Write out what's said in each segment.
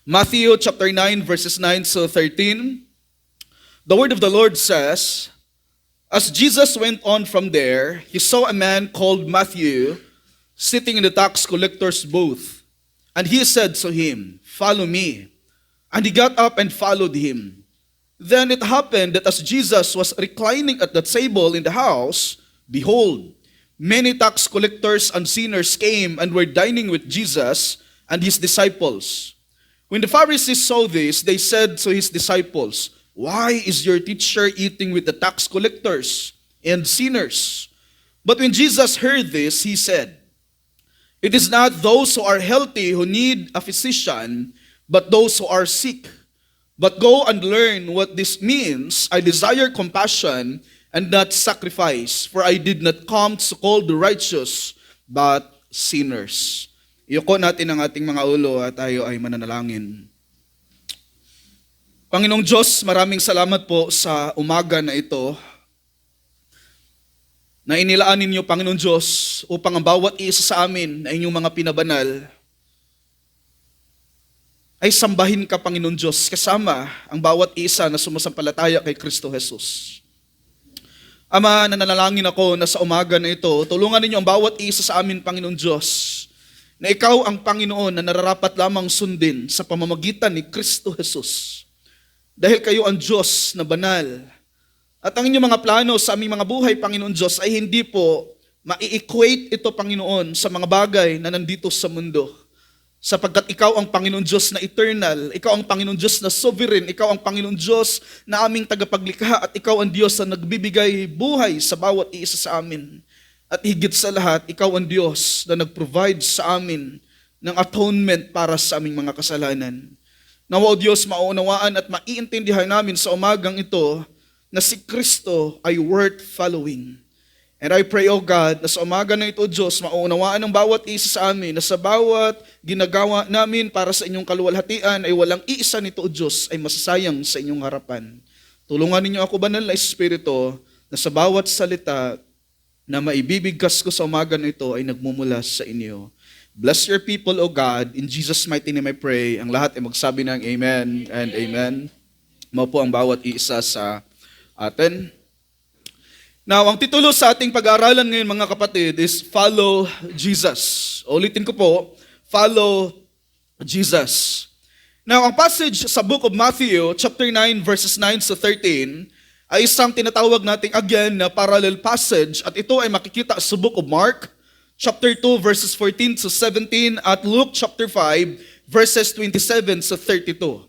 Matthew chapter 9 verses 9 to 13. The word of the Lord says, "As Jesus went on from there, he saw a man called Matthew sitting in the tax collector's booth. And he said to him, 'Follow me.' And he got up and followed him. Then it happened that as Jesus was reclining at the table in the house, behold, many tax collectors and sinners came and were dining with Jesus and his disciples. When the Pharisees saw this, they said to his disciples, 'Why is your teacher eating with the tax collectors and sinners?' But when Jesus heard this, he said, 'It is not those who are healthy who need a physician, but those who are sick. But go and learn what this means. I desire compassion and not sacrifice, for I did not come to call the righteous, but sinners.'" Iyuko natin ang ating mga ulo at tayo ay mananalangin. Panginoong Diyos, maraming salamat po sa umaga na ito na inilaan ninyo, Panginoong Diyos, upang ang bawat isa sa amin na inyong mga pinabanal ay sambahin ka, Panginoon Diyos, kasama ang bawat isa na sumasampalataya kay Kristo Jesus. Ama, nananalangin ako na sa umaga na ito, tulungan ninyo ang bawat isa sa amin, Panginoon Diyos, na ikaw ang Panginoon na nararapat lamang sundin sa pamamagitan ni Kristo Jesus. Dahil kayo ang Diyos na banal. At ang inyong mga plano sa aming mga buhay, Panginoon Diyos, ay hindi po mai-equate ito, Panginoon, sa mga bagay na nandito sa mundo. Sapagkat ikaw ang Panginoon Diyos na eternal, ikaw ang Panginoon Diyos na sovereign, ikaw ang Panginoon Diyos na aming tagapaglikha, at ikaw ang Diyos na nagbibigay buhay sa bawat isa sa amin. At higit sa lahat, ikaw ang Diyos na nag-provide sa amin ng atonement para sa aming mga kasalanan. Nawa, O Diyos, maunawaan at maiintindihan namin sa umagang ito na si Kristo ay worth following. And I pray, O God, na sa umaga na ito, Diyos, maunawaan ng bawat isa sa amin na sa bawat ginagawa namin para sa inyong kaluwalhatian ay walang iisa nito, O Diyos, ay masasayang sa inyong harapan. Tulungan ninyo ako, Banal na Espiritu, na sa bawat salita na maibibigkas ko sa umaga na ito ay nagmumula sa inyo. Bless your people, O God. In Jesus' mighty name I pray. Ang lahat ay magsabi ng Amen and Amen. Maupo ang bawat isa sa atin. Now, ang titulo sa ating pag-aaralan ngayon, mga kapatid, is Follow Jesus. Ulitin ko po, Follow Jesus. Now, ang passage sa book of Matthew, chapter 9, verses 9 to 13, ay isang tinatawag nating again na parallel passage, at ito ay makikita sa book of Mark, chapter 2, verses 14 to 17, at Luke chapter 5, verses 27 to 32.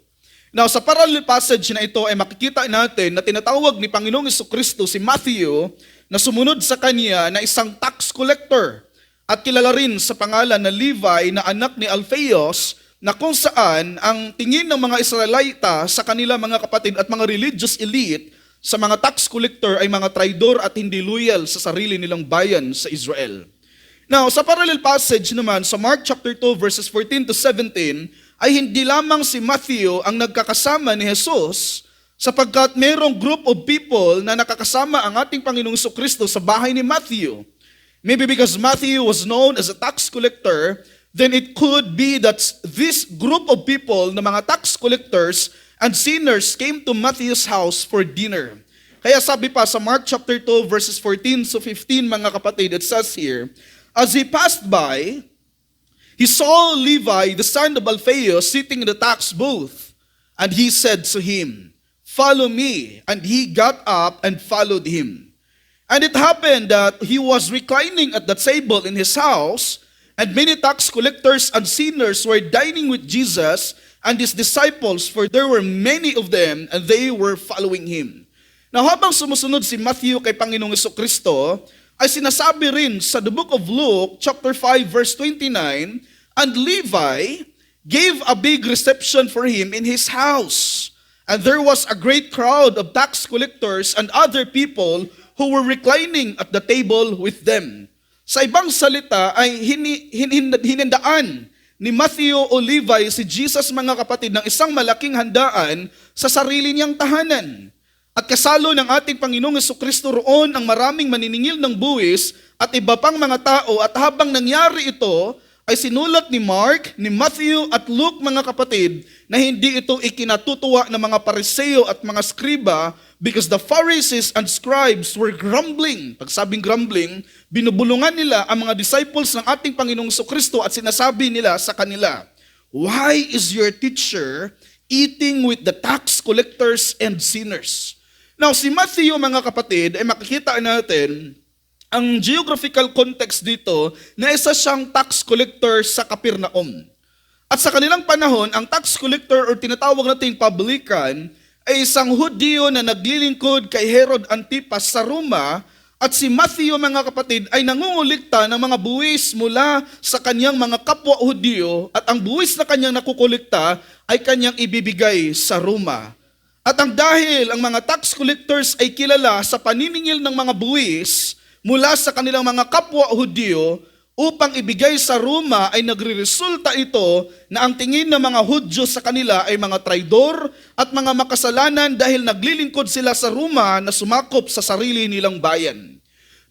Now, sa parallel passage na ito ay makikita natin na tinatawag ni Panginoong Jesucristo si Matthew na sumunod sa kanya na isang tax collector, at kilala rin sa pangalan na Levi na anak ni Alphaeus, na kung saan ang tingin ng mga Israelita sa kanila mga kapatid at mga religious elite sa mga tax collector ay mga traidor at hindi loyal sa sarili nilang bayan sa Israel. Now, sa parallel passage naman sa Mark chapter 2 verses 14 to 17, ay hindi lamang si Matthew ang nagkakasama ni Jesus, sapagkat mayroong group of people na nakakasama ang ating Panginoong Jesucristo sa bahay ni Matthew. Maybe because Matthew was known as a tax collector, then it could be that this group of people na mga tax collectors and sinners came to Matthew's house for dinner. Kaya sabi pa sa Mark chapter 2 verses 14 to 15, mga kapatid, it says here, "As he passed by, he saw Levi, the son of Alphaeus, sitting in the tax booth, and he said to him, 'Follow me.' And he got up and followed him. And it happened that he was reclining at the table in his house, and many tax collectors and sinners were dining with Jesus and his disciples, for there were many of them, and they were following him." Now, habang sumusunod si Matthew kay Panginoong Jesucristo, ay sinasabi rin sa the book of Luke, chapter 5, verse 29, "And Levi gave a big reception for him in his house. And there was a great crowd of tax collectors and other people who were reclining at the table with them." Sa ibang salita ay hinindaan ni Matthew o Levi si Jesus, mga kapatid, ng isang malaking handaan sa sarili niyang tahanan. At kasalo ng ating Panginoong Jesucristo roon ang maraming maniningil ng buwis at iba pang mga tao, at habang nangyari ito, ay sinulat ni Mark, ni Matthew at Luke mga kapatid na hindi ito ikinatutuwa ng mga Pariseo at mga Skriba because the Pharisees and Scribes were grumbling. Pag sabing grumbling, binubulungan nila ang mga disciples ng ating Panginoong Kristo at sinasabi nila sa kanila, "Why is your teacher eating with the tax collectors and sinners?" Now, si Matthew mga kapatid ay makikita natin ang geographical context dito na isa siyang tax collector sa Capernaum. At sa kanilang panahon, ang tax collector o tinatawag nating publican ay isang Hudyo na naglilingkod kay Herod Antipas sa Roma, at si Matthew mga kapatid ay nangungulikta ng mga buwis mula sa kanyang mga kapwa Hudyo, at ang buwis na kanyang nakukulikta ay kanyang ibibigay sa Roma. At ang dahil ang mga tax collectors ay kilala sa paniningil ng mga buwis mula sa kanilang mga kapwa Hudyo upang ibigay sa Roma, ay nagre-resulta ito na ang tingin ng mga Hudyo sa kanila ay mga traidor at mga makasalanan dahil naglilingkod sila sa Roma na sumakop sa sarili nilang bayan.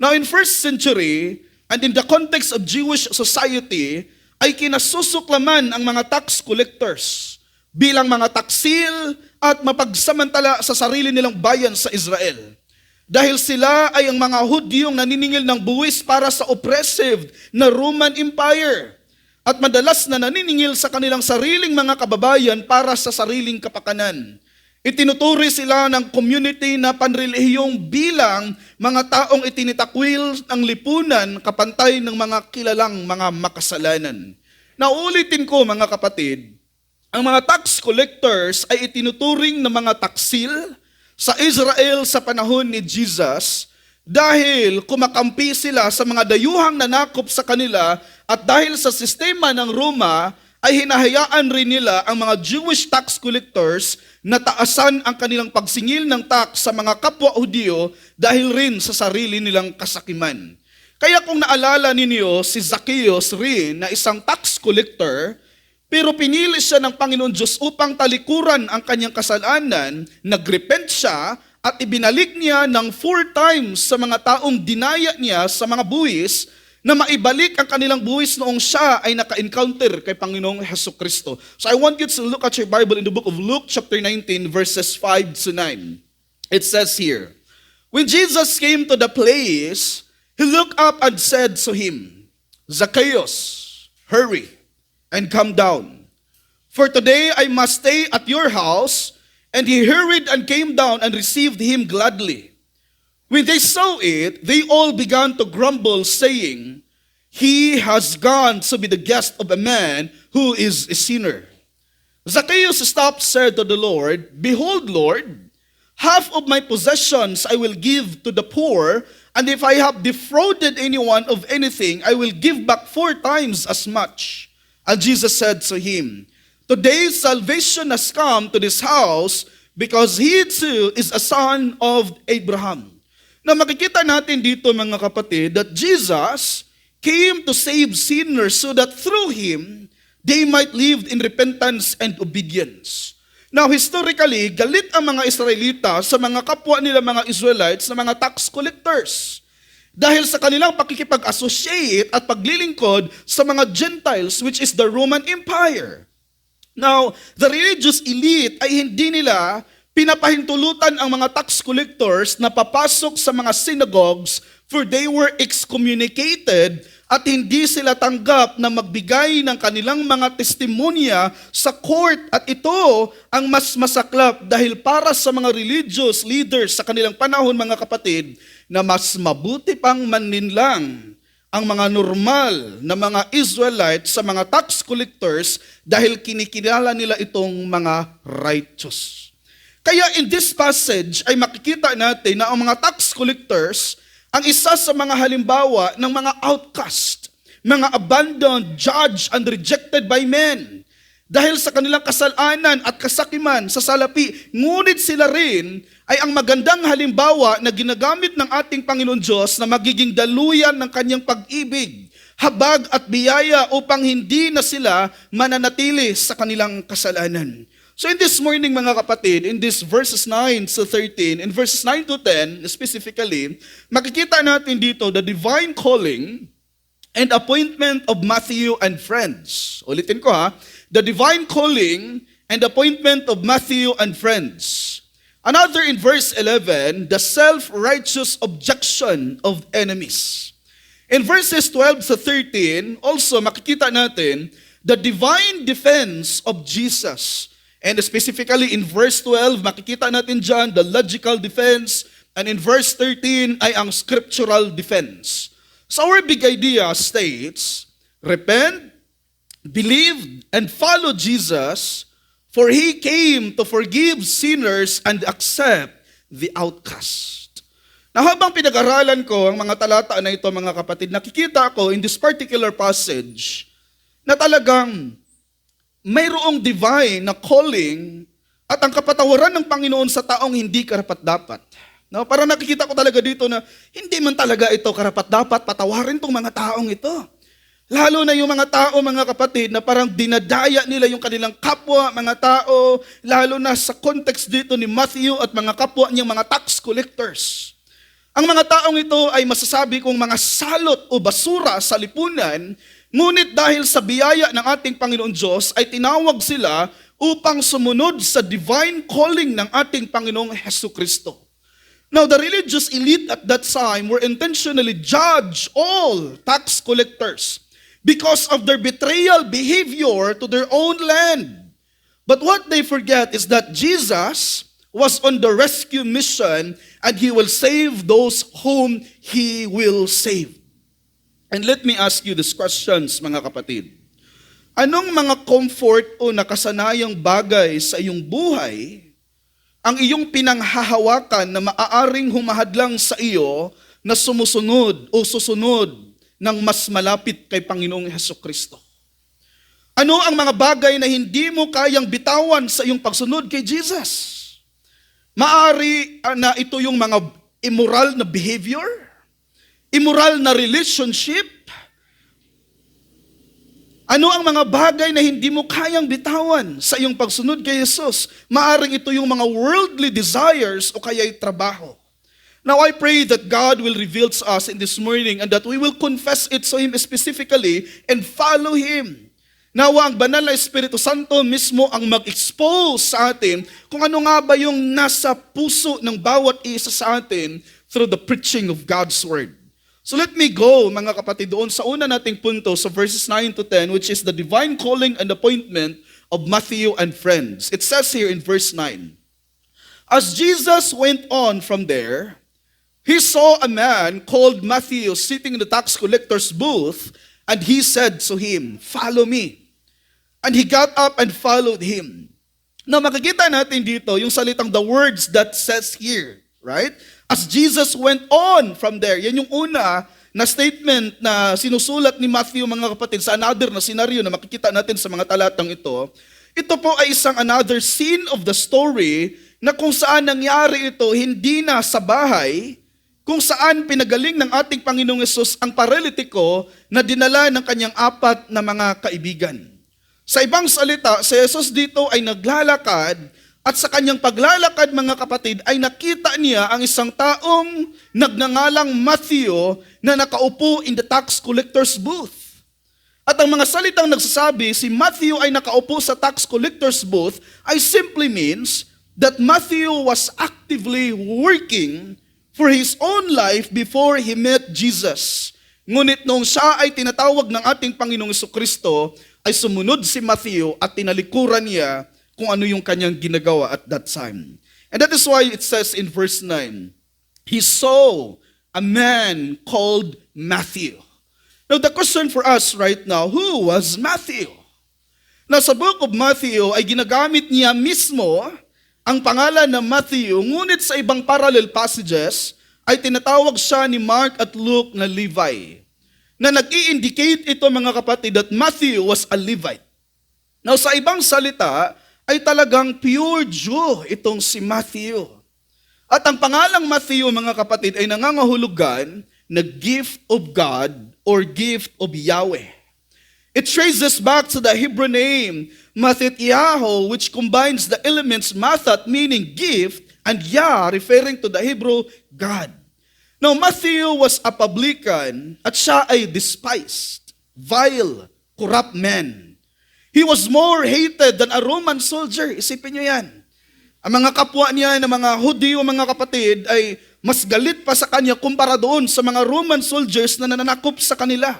Now in first century, and in the context of Jewish society, ay kinasusuklaman ang mga tax collectors bilang mga taksil at mapagsamantala sa sarili nilang bayan sa Israel. Dahil sila ay ang mga Hudyong naniningil ng buwis para sa oppressive na Roman Empire. At madalas na naniningil sa kanilang sariling mga kababayan para sa sariling kapakanan. Itinuturi sila ng community na panrelihiyong bilang mga taong itinitakwil ng lipunan kapantay ng mga kilalang mga makasalanan. Naulitin ko mga kapatid, ang mga tax collectors ay itinuturing na mga taksil sa Israel sa panahon ni Jesus dahil kumakampi sila sa mga dayuhang nanakop sa kanila, at dahil sa sistema ng Roma ay hinahayaan rin nila ang mga Jewish tax collectors na taasan ang kanilang pagsingil ng tax sa mga kapwa Hudyo dahil rin sa sarili nilang kasakiman. Kaya kung naalala ninyo, si Zacchaeus rin na isang tax collector, pero pinili siya ng Panginoon Diyos upang talikuran ang kanyang kasalanan, nagrepent siya at ibinalik niya ng 4 times sa mga taong dinaya niya sa mga buwis na maibalik ang kanilang buwis noong siya ay naka-encounter kay Panginoong Hesukristo. So I want you to look at your Bible in the book of Luke chapter 19 verses 5 to 9. It says here, "When Jesus came to the place, he looked up and said to him, 'Zacchaeus, hurry and come down, for today I must stay at your house.' And he hurried and came down and received him gladly. When they saw it, they all began to grumble, saying, 'He has gone to be the guest of a man who is a sinner.' Zacchaeus stopped, said to the Lord, 'Behold, Lord, half of my possessions I will give to the poor, and if I have defrauded anyone of anything, I will give back 4 times as much.' And Jesus said to him, 'Today salvation has come to this house, because he too is a son of Abraham.'" Na makikita natin dito mga kapatid that Jesus came to save sinners so that through him, they might live in repentance and obedience. Now historically, galit ang mga Israelita sa mga kapwa nila mga Israelites na mga tax collectors. Dahil sa kanilang pakikipag-associate at paglilingkod sa mga Gentiles, which is the Roman Empire. Now, the religious elite ay hindi nila pinapahintulutan ang mga tax collectors na papasok sa mga synagogues, for they were excommunicated at hindi sila tanggap na magbigay ng kanilang mga testimonya sa court. At ito ang mas masaklap dahil para sa mga religious leaders sa kanilang panahon mga kapatid, na mas mabuti pang maninlang ang mga normal na mga Israelites sa mga tax collectors dahil kinikilala nila itong mga righteous. Kaya in this passage ay makikita natin na ang mga tax collectors ang isa sa mga halimbawa ng mga outcast, mga abandoned, judged, and rejected by men. Dahil sa kanilang kasalanan at kasakiman sa salapi, ngunit sila rin ay ang magandang halimbawa na ginagamit ng ating Panginoon Diyos na magiging daluyan ng kanyang pag-ibig, habag at biyaya upang hindi na sila mananatili sa kanilang kasalanan. So in this morning mga kapatid, in this verses 9 to 13, in verses 9 to 10 specifically, makikita natin dito the divine calling and appointment of Matthew and friends. Ulitin ko ha. The divine calling and appointment of Matthew and friends. Another in verse 11, the self-righteous objection of enemies. In verses 12 to 13, also makikita natin the divine defense of Jesus. And specifically in verse 12, makikita natin dyan the logical defense. And in verse 13 ay ang scriptural defense. So our big idea states, repent, believe, and follow Jesus, for He came to forgive sinners and accept the outcast. Na habang pinag-aralan ko ang mga talata na ito, mga kapatid, nakikita ko in this particular passage na talagang mayroong divine na calling at ang kapatawaran ng Panginoon sa taong hindi karapat-dapat. No, parang nakikita ko talaga dito na hindi man talaga ito karapat-dapat patawarin tong mga taong ito. Lalo na yung mga tao, mga kapatid, na parang dinadaya nila yung kanilang kapwa, mga tao, lalo na sa context dito ni Matthew at mga kapwa niyang mga tax collectors. Ang mga taong ito ay masasabi kong mga salot o basura sa lipunan, ngunit dahil sa biyaya ng ating Panginoon Diyos ay tinawag sila upang sumunod sa divine calling ng ating Panginoong Hesukristo. Now, the religious elite at that time were intentionally judge all tax collectors because of their betrayal behavior to their own land. But what they forget is that Jesus was on the rescue mission and He will save those whom He will save. And let me ask you these questions, mga kapatid. Anong mga comfort o nakasanayang bagay sa iyong buhay ang iyong pinanghahawakan na maaaring humahadlang sa iyo na sumusunod o susunod ng mas malapit kay Panginoong Hesukristo? Ano ang mga bagay na hindi mo kayang bitawan sa iyong pagsunod kay Jesus? Maari na ito yung mga immoral na behavior, immoral na relationship. Ano ang mga bagay na hindi mo kayang bitawan sa iyong pagsunod kay Jesus? Maaring ito yung mga worldly desires o kaya'y trabaho. Now I pray that God will reveal to us in this morning and that we will confess it to Him specifically and follow Him. Nawa ang banal na Espiritu Santo mismo ang mag-expose sa atin kung ano nga ba yung nasa puso ng bawat isa sa atin through the preaching of God's Word. So let me go, mga kapatid, doon sa una nating punto sa verses 9 to 10, which is the divine calling and appointment of Matthew and friends. It says here in verse 9, as Jesus went on from there, He saw a man called Matthew sitting in the tax collector's booth, and He said to him, follow me. And he got up and followed him. Now makikita natin dito yung salitang the words that says here, right? As Jesus went on from there. Yan yung una na statement na sinusulat ni Matthew, mga kapatid, sa another na senaryo na makikita natin sa mga talatang ito. Ito po ay isang another scene of the story na kung saan nangyari ito hindi na sa bahay, kung saan pinagaling ng ating Panginoong Hesus ang paralitiko na dinala ng kanyang apat na mga kaibigan. Sa ibang salita, si Jesus dito ay naglalakad at sa kanyang paglalakad, mga kapatid, ay nakita niya ang isang taong nagngangalang Matthew na nakaupo in the tax collector's booth. At ang mga salitang nagsasabi, si Matthew ay nakaupo sa tax collector's booth ay simply means that Matthew was actively working for his own life before he met Jesus. Ngunit nung siya ay tinatawag ng ating Panginoong Jesucristo, ay sumunod si Matthew at tinalikuran niya kung ano yung kanyang ginagawa at that time. And that is why it says in verse 9, he saw a man called Matthew. Now the question for us right now, who was Matthew? Now sa book of Matthew ay ginagamit niya mismo ang pangalan na Matthew, ngunit sa ibang parallel passages ay tinatawag siya ni Mark at Luke na Levi. Na nag-i-indicate ito, mga kapatid, that Matthew was a Levite. Now sa ibang salita ay talagang pure Jew itong si Matthew. At ang pangalang Matthew, mga kapatid, ay nangangahulugan na gift of God or gift of Yahweh. It traces back to the Hebrew name Mathityahu, which combines the elements Mathat, meaning gift, and Yah, referring to the Hebrew God. Now, Matthew was a publican at siya ay despised, vile, corrupt man. He was more hated than a Roman soldier. Isipin niyo yan. Ang mga kapwa niya na mga Hudyo, mga kapatid, ay mas galit pa sa kanya kumpara doon sa mga Roman soldiers na nananakop sa kanila.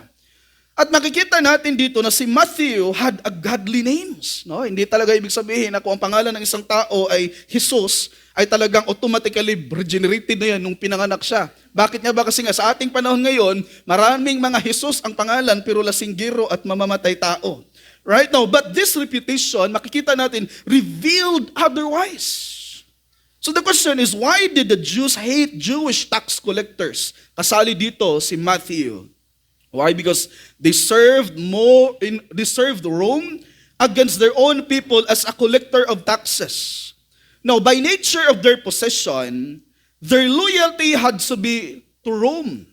At makikita natin dito na si Matthew had a godly names. No? Hindi talaga ibig sabihin na kung ang pangalan ng isang tao ay Jesus, ay talagang automatically regenerated na yan nung pinanganak siya. Bakit nga ba? Kasi nga sa ating panahon ngayon, maraming mga Jesus ang pangalan pero lasinggiro at mamamatay tao. Right now, but this reputation, makikita natin, revealed otherwise. So the question is, why did the Jews hate Jewish tax collectors? Kasali dito si Matthew. Why? Because they served Rome against their own people as a collector of taxes. Now, by nature of their possession, their loyalty had to be to Rome.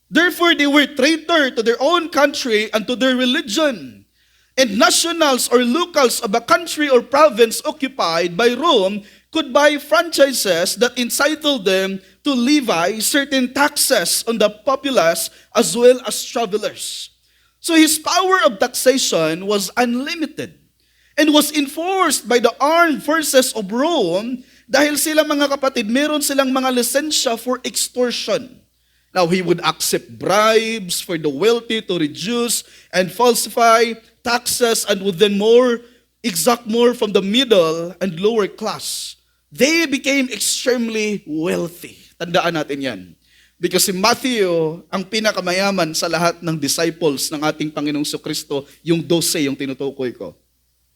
Therefore, they were traitor to their own country and to their religion. And nationals or locals of a country or province occupied by Rome could buy franchises that entitled them to levy certain taxes on the populace as well as travelers. So his power of taxation was unlimited and was enforced by the armed forces of Rome dahil sila mga kapatid, meron silang mga lisensya for extortion. Now he would accept bribes for the wealthy to reduce and falsify taxes and would then exact more from the middle and lower class. They became extremely wealthy. Tandaan natin yan. Because si Matthew, ang pinakamayaman sa lahat ng disciples ng ating Panginoong Kristo, yung 12 yung tinutukoy ko.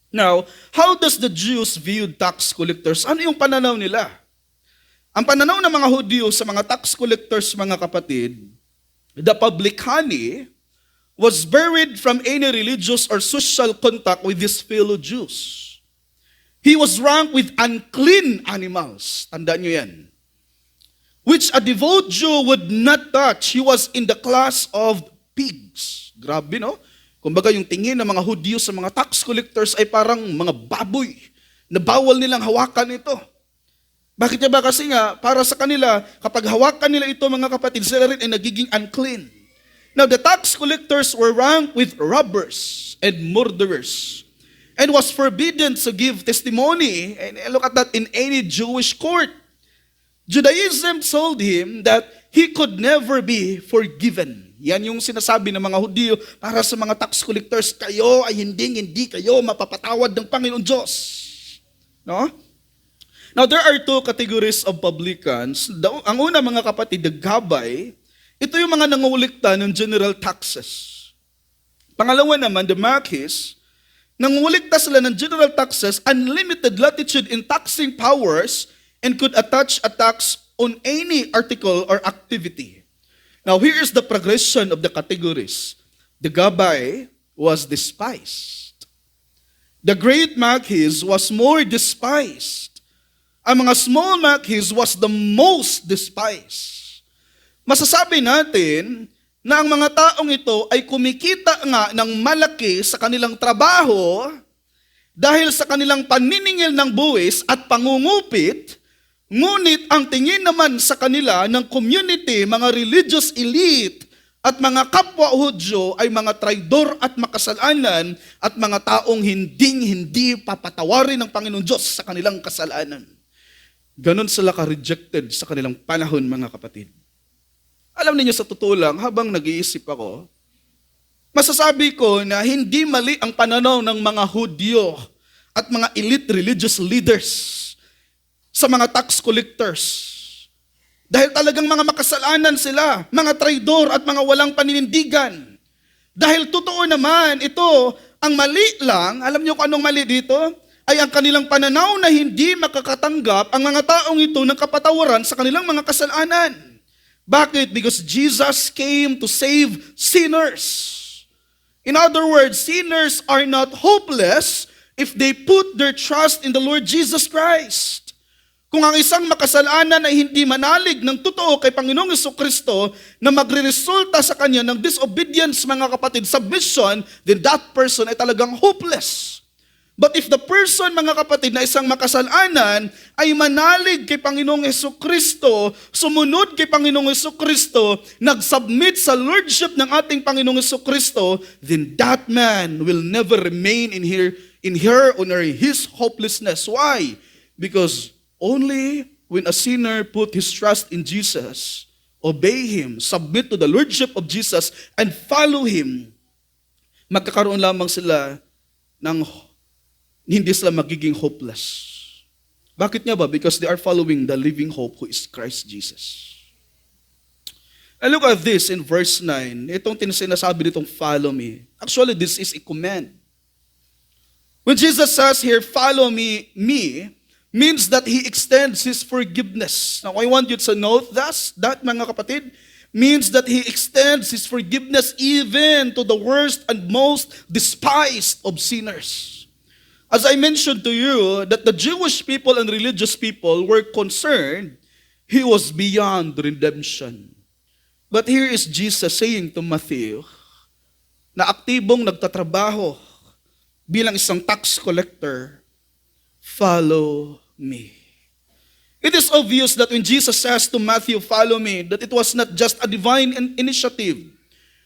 Now, how does the Jews view tax collectors? Ano yung pananaw nila? Ang pananaw ng mga Hudyo sa mga tax collectors, mga kapatid, the publicani was buried from any religious or social contact with his fellow Jews. He was ranked with unclean animals. Tandaan nyo yan. Which a devout Jew would not touch. He was in the class of pigs. Grabe, no? Kumbaga yung tingin ng mga Hudyo sa mga tax collectors ay parang mga baboy na bawal nilang hawakan ito. Bakit ba? Kasi nga, para sa kanila, kapag hawakan nila ito, mga kapatid, sila rin ay nagiging unclean. Now, the tax collectors were ranked with robbers and murderers, and was forbidden to give testimony, and look at that, in any Jewish court. Judaism told him that he could never be forgiven. Yan yung sinasabi ng mga Hudyo para sa mga tax collectors, kayo ay hindi kayo mapapatawad ng Panginoon Diyos. No? Now, there are two categories of publicans. Ang una, mga kapatid, the gabay, ito yung mga nangulikta ng general taxes. Pangalawa naman, the maquis, nangulikta sila ng general taxes, unlimited latitude in taxing powers, and could attach a tax on any article or activity. Now, here is the progression of the categories. The gabay was despised. The great maquis was more despised. Ang mga small maquis was the most despised. Masasabi natin na ang mga taong ito ay kumikita nga ng malaki sa kanilang trabaho dahil sa kanilang paniningil ng buwis at pangungupit, ngunit ang tingin naman sa kanila ng community, mga religious elite at mga kapwa Hudyo ay mga traidor at makasalanan at mga taong hindi papatawarin ng Panginoon Diyos sa kanilang kasalanan. Ganon sila ka-rejected sa kanilang panahon, mga kapatid. Alam niyo, sa totoo lang, habang nag-iisip ako, masasabi ko na hindi mali ang pananaw ng mga Hudyo at mga elite religious leaders sa mga tax collectors. Dahil talagang mga makasalanan sila, mga traidor at mga walang paninindigan. Dahil totoo naman, ito, ang mali lang, alam niyo kung anong mali dito? Ay ang kanilang pananaw na hindi makakatanggap ang mga taong ito ng kapatawaran sa kanilang mga kasalanan. Bakit? Because Jesus came to save sinners. In other words, sinners are not hopeless if they put their trust in the Lord Jesus Christ. Kung ang isang makasalanan ay hindi manalig ng totoo kay Panginoong Jesucristo na magre-resulta sa kanya ng disobedience, mga kapatid, submission, then that person ay talagang hopeless. But if the person, mga kapatid, na isang makasalanan ay manalig kay Panginoong Jesucristo, sumunod kay Panginoong Jesucristo, nag-submit sa lordship ng ating Panginoong Jesucristo, then that man will never remain in her or his hopelessness. Why? Because only when a sinner put his trust in Jesus, obey Him, submit to the lordship of Jesus, and follow Him, magkakaroon lamang sila ng hindi sila magiging hopeless. Bakit nga ba? Because they are following the living hope who is Christ Jesus. And look at this in verse 9. Itong sinasabi nitong follow me. Actually, this is a command. When Jesus says here, follow me means that He extends His forgiveness. Now, I want you to note that mga kapatid, means that He extends His forgiveness even to the worst and most despised of sinners. As I mentioned to you, that the Jewish people and religious people were concerned, He was beyond redemption. But here is Jesus saying to Matthew, na aktibong nagtatrabaho bilang isang tax collector, follow me. It is obvious that when Jesus says to Matthew, follow me, that it was not just a divine initiative,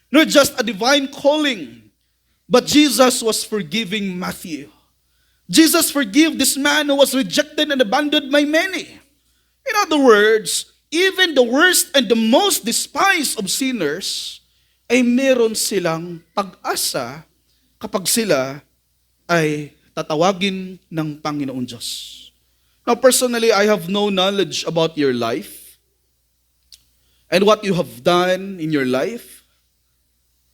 nor just a divine calling, but Jesus was forgiving Matthew. Jesus forgave this man who was rejected and abandoned by many. In other words, even the worst and the most despised of sinners ay meron silang pag-asa kapag sila ay tatawagin ng Panginoon Diyos. Now personally, I have no knowledge about your life and what you have done in your life.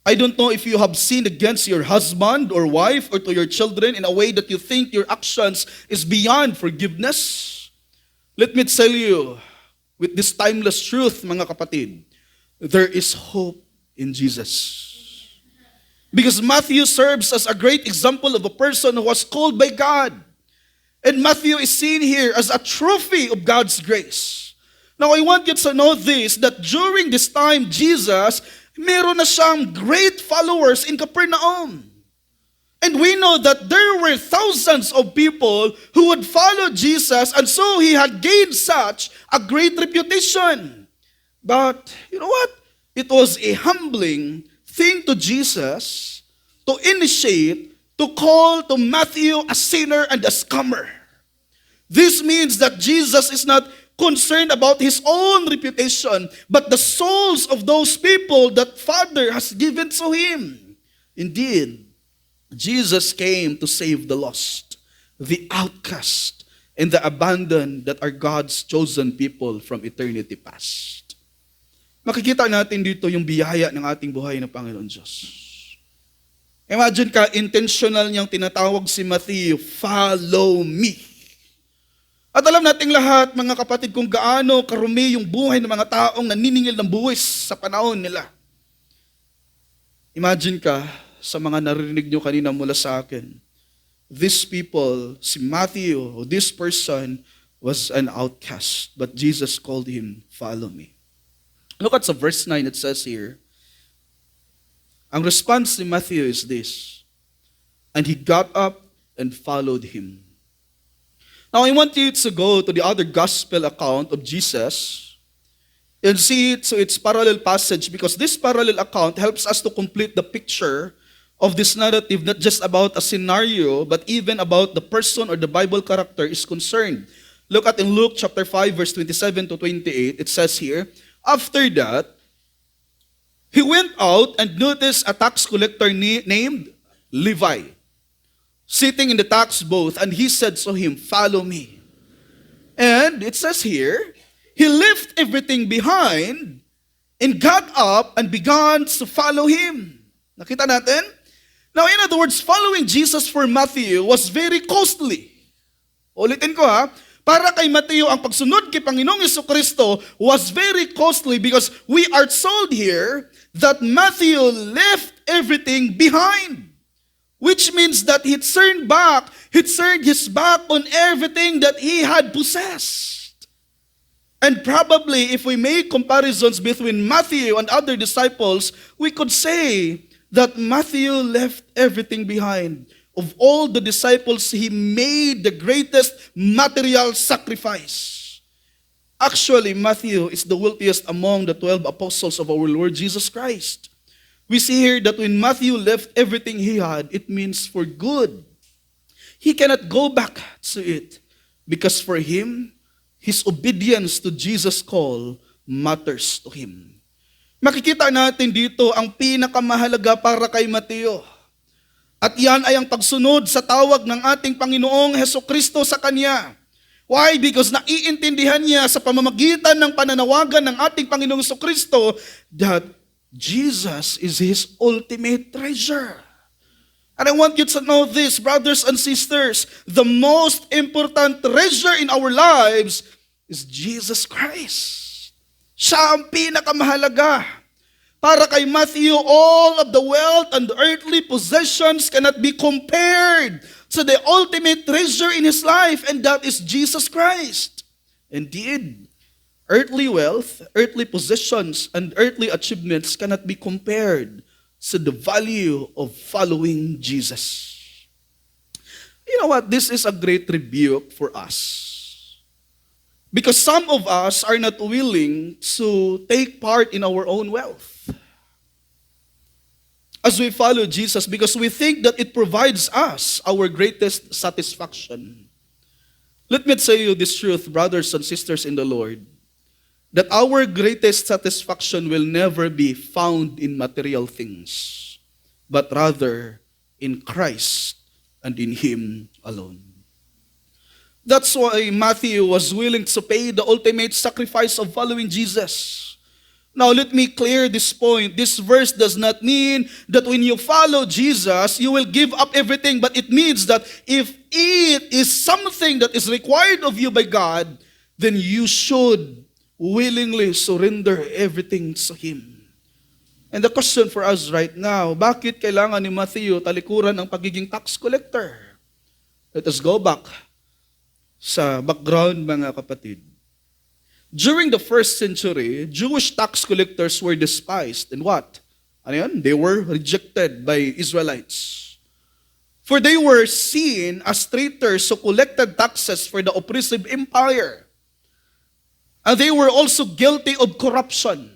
I don't know if you have sinned against your husband or wife or to your children in a way that you think your actions is beyond forgiveness. Let me tell you, with this timeless truth, mga kapatid, there is hope in Jesus. Because Matthew serves as a great example of a person who was called by God. And Matthew is seen here as a trophy of God's grace. Now I want you to know this, that during this time, Jesus, meron na siyang great followers in Capernaum. And we know that there were thousands of people who would follow Jesus, and so He had gained such a great reputation. But, you know what? It was a humbling thing to Jesus to initiate, to call to Matthew a sinner and a scammer. This means that Jesus is not concerned about His own reputation, but the souls of those people that Father has given to Him. Indeed, Jesus came to save the lost, the outcast, and the abandoned that are God's chosen people from eternity past. Makikita natin dito yung biyaya ng ating buhay ng Panginoon Diyos. Imagine ka, intentional niyang tinatawag si Matthew, follow me. At alam nating lahat, mga kapatid, kung gaano karumi yung buhay ng mga taong naniningil ng buwis sa panahon nila. Imagine ka sa mga narinig nyo kanina mula sa akin. These people, si Matthew, this person was an outcast, but Jesus called him, follow me. Look at sa verse 9, it says here, ang response ni Matthew is this, and he got up and followed him. Now, I want you to go to the other gospel account of Jesus and see it to its parallel passage, because this parallel account helps us to complete the picture of this narrative, not just about a scenario, but even about the person or the Bible character is concerned. Look at in Luke chapter 5, verse 27 to 28, it says here, after that, he went out and noticed a tax collector named Levi, sitting in the tax booth, and he said to him, follow me. And it says here, he left everything behind and got up and began to follow him. Nakita natin? Now, in other words, following Jesus for Matthew was very costly. Ulitin ko ha, para kay Matthew, ang pagsunod kay Panginoong Jesucristo was very costly, because we are told here that Matthew left everything behind. Which means that he turned his back on everything that he had possessed. And probably if we make comparisons between Matthew and other disciples, we could say that Matthew left everything behind. of all the disciples, he made the greatest material sacrifice. Actually, Matthew is the wealthiest among the 12 apostles of our Lord Jesus Christ. We see here that when Matthew left everything he had, it means for good. He cannot go back to it because for him, his obedience to Jesus' call matters to him. Makikita natin dito ang pinakamahalaga para kay Mateo. At yan ay ang pagsunod sa tawag ng ating Panginoong Hesukristo sa kanya. Why? Because naiintindihan niya sa pamamagitan ng pananawagan ng ating Panginoong Hesukristo that Jesus is his ultimate treasure. And I want you to know this, brothers and sisters, the most important treasure in our lives is Jesus Christ. Siya ang pinakamahalaga. Para kay Matthew, all of the wealth and earthly possessions cannot be compared to the ultimate treasure in his life, and that is Jesus Christ. Indeed, earthly wealth, earthly possessions, and earthly achievements cannot be compared to the value of following Jesus. You know what? This is a great rebuke for us. Because some of us are not willing to take part in our own wealth as we follow Jesus, because we think that it provides us our greatest satisfaction. Let me tell you this truth, brothers and sisters in the Lord, that our greatest satisfaction will never be found in material things, but rather in Christ and in Him alone. That's why Matthew was willing to pay the ultimate sacrifice of following Jesus. Now, let me clear this point. This verse does not mean that when you follow Jesus, you will give up everything. But it means that if it is something that is required of you by God, then you should willingly surrender everything to Him. And the question for us right now, bakit kailangan ni Matthew talikuran ang pagiging tax collector? Let us go back sa background, mga kapatid. During the first century, Jewish tax collectors were despised. And what? Ano yan? They were rejected by Israelites. For they were seen as traitors who collected taxes for the oppressive empire. And they were also guilty of corruption.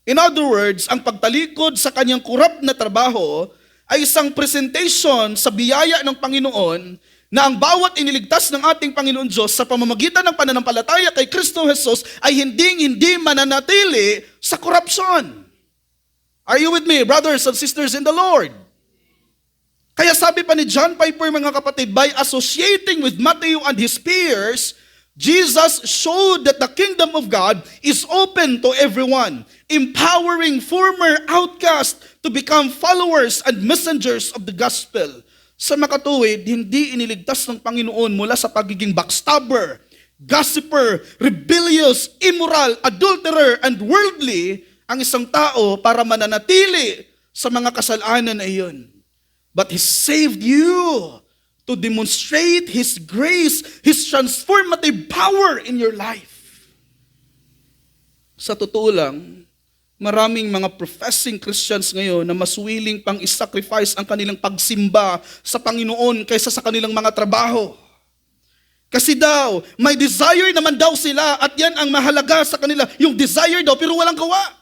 In other words, ang pagtalikod sa kanyang korap na trabaho ay isang presentation sa biyaya ng Panginoon na ang bawat iniligtas ng ating Panginoon Diyos sa pamamagitan ng pananampalataya kay Kristo Jesus ay hindi mananatili sa korupsyon. Are you with me, brothers and sisters in the Lord? Kaya sabi pa ni John Piper, mga kapatid, by associating with Matthew and his peers, Jesus showed that the kingdom of God is open to everyone, empowering former outcasts to become followers and messengers of the gospel. Sa makatuwid, hindi iniligtas ng Panginoon mula sa pagiging backstabber, gossiper, rebellious, immoral, adulterer, and worldly ang isang tao para mananatili sa mga kasalanan na iyon. But He saved you to demonstrate His grace, His transformative power in your life. Sa totoo lang, maraming mga professing Christians ngayon na mas willing pang isacrifice ang kanilang pagsimba sa Panginoon kaysa sa kanilang mga trabaho. Kasi daw, may desire naman daw sila at yan ang mahalaga sa kanila. Yung desire daw pero walang gawa.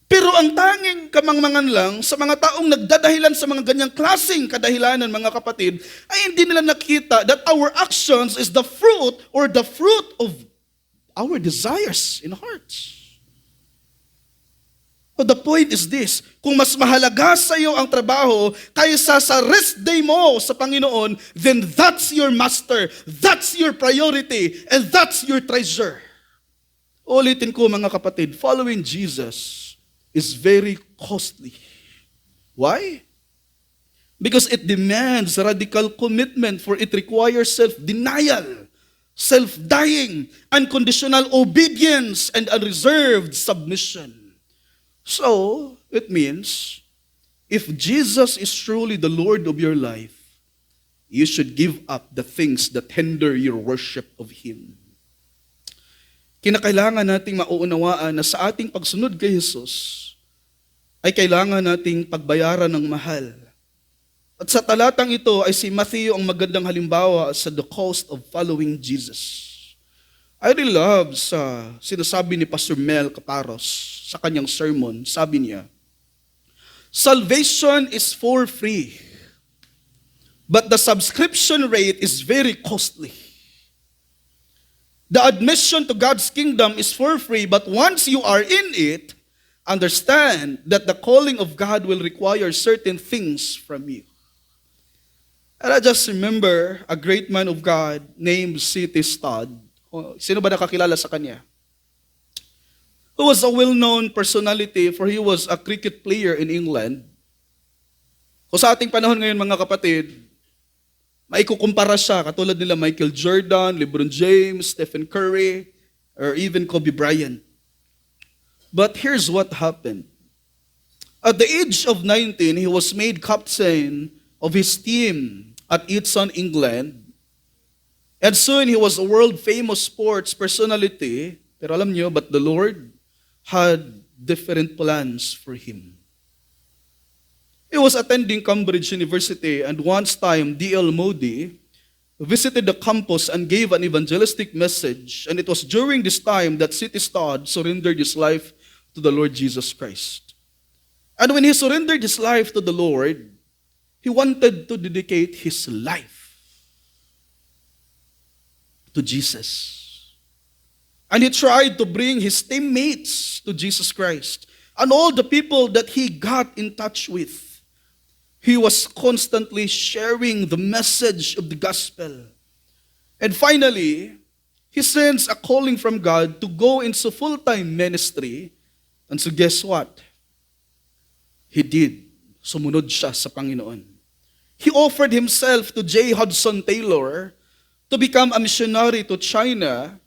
Pero ang tanging kamangmangan lang sa mga taong nagdadahilan sa mga ganyang klaseng kadahilanan, mga kapatid, ay hindi nila nakita that our actions is the fruit of our desires in our hearts. So the point is this, kung mas mahalaga sa iyo ang trabaho kaysa sa rest day mo sa Panginoon, then that's your master, that's your priority, and that's your treasure. Ulitin ko, mga kapatid, following Jesus is very costly. Why? Because it demands radical commitment, for it requires self-denial, self-dying, unconditional obedience, and unreserved submission. So, it means, if Jesus is truly the Lord of your life, you should give up the things that hinder your worship of Him. Kinakailangan nating mauunawaan na sa ating pagsunod kay Jesus, ay kailangan nating pagbayaran ng mahal At sa talatang ito ay si Matthew ang magandang halimbawa sa the cost of following Jesus. I really love sa sinasabi ni Pastor Mel Caparos sa kanyang sermon. Sabi niya, salvation is for free, but the subscription rate is very costly. The admission to God's kingdom is for free, but once you are in it, understand that the calling of God will require certain things from you. And I just remember a great man of God named C.T. Studd. Sino ba nakakilala sa kanya? Who was a well-known personality for he was a cricket player in England. Kung sa ating panahon ngayon mga kapatid, maikukumpara siya katulad nila Michael Jordan, LeBron James, Stephen Curry, or even Kobe Bryant. But here's what happened. At the age of 19, he was made captain of his team at Eton, England. And soon he was a world-famous sports personality. Pero alam niyo, but the Lord had different plans for him. He was attending Cambridge University, and once time, D.L. Moody visited the campus and gave an evangelistic message. And it was during this time that C.T. Studd surrendered his life to the Lord Jesus Christ. And when he surrendered his life to the Lord, he wanted to dedicate his life to Jesus. And he tried to bring his teammates to Jesus Christ. And all the people that he got in touch with, he was constantly sharing the message of the gospel. And finally, he sends a calling from God to go into full-time ministry. And so guess what? He did. Sumunod siya sa Panginoon. He offered himself to J. Hudson Taylor to become a missionary to China.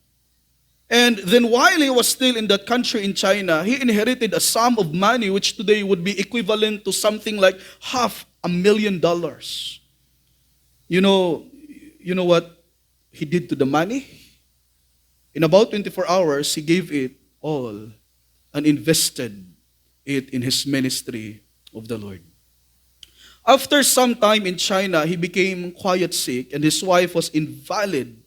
And then while he was still in that country in China, he inherited a sum of money which today would be equivalent to something like $500,000. You know what he did to the money? In about 24 hours, he gave it all and invested it in his ministry of the Lord. After some time in China, he became quite sick and his wife was invalid.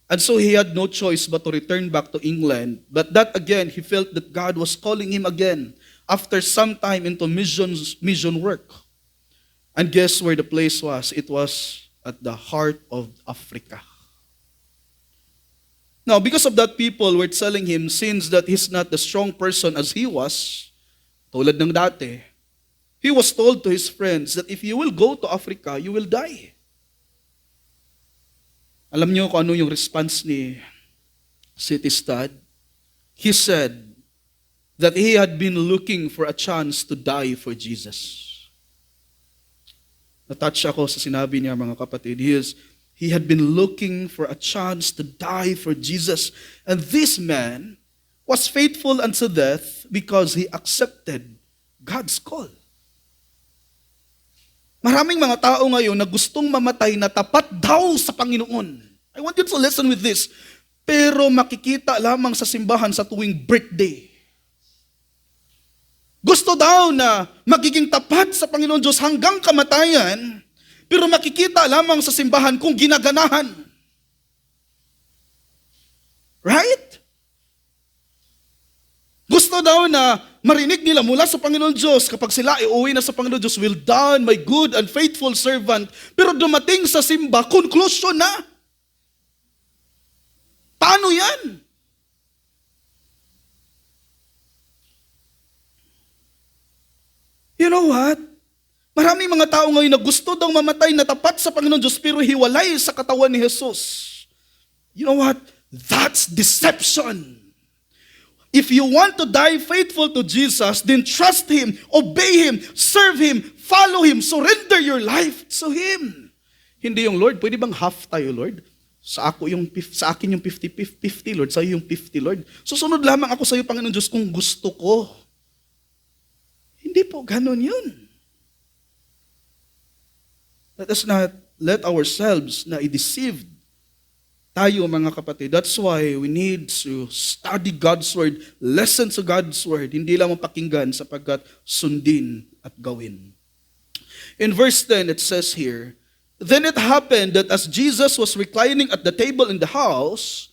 And so he had no choice but to return back to England. But that again, he felt that God was calling him again after some time into mission work. And guess where the place was? It was at the heart of Africa. Now, because of that, people were telling him, since that he's not the strong person as he was, tulad ng dati, he was told to his friends that if you will go to Africa, you will die. Alam niyo kung ano yung response ni C.T. Studd? He said that he had been looking for a chance to die for Jesus. Natouch ako sa sinabi niya, mga kapatid. He had been looking for a chance to die for Jesus. And this man was faithful unto death because he accepted God's call. Maraming mga tao ngayon na gustong mamatay na tapat daw sa Panginoon. I want you to listen with this. Pero makikita lamang sa simbahan sa tuwing birthday. Gusto daw na magiging tapat sa Panginoon Diyos hanggang kamatayan, pero makikita lamang sa simbahan kung ginaganahan. Right? Gusto daw na marinig nila mula sa Panginoon Diyos kapag sila iuwi na sa Panginoon Diyos, "Well done, my good and faithful servant." Pero dumating sa simba, conclusion na. Paano yan? You know what? Maraming mga tao ngayon na gusto daw mamatay na tapat sa Panginoon Diyos pero hiwalay sa katawan ni Jesus. You know what? That's deception. If you want to die faithful to Jesus, then trust Him, obey Him, serve Him, follow Him, surrender your life to Him. Hindi yung, "Lord, pwede bang half tayo, Lord? Sa akin yung 50, Lord. Sa iyo yung 50, Lord. Susunod lamang ako sa iyo, Panginoon Diyos, kung gusto ko." Hindi po ganun yun. Let us not let ourselves na i-deceived tayo, mga kapatid. That's why we need to study God's Word, listen to God's Word, hindi lang mapakinggan sapagkat sundin at gawin. In verse 10, it says here, "Then it happened that as Jesus was reclining at the table in the house,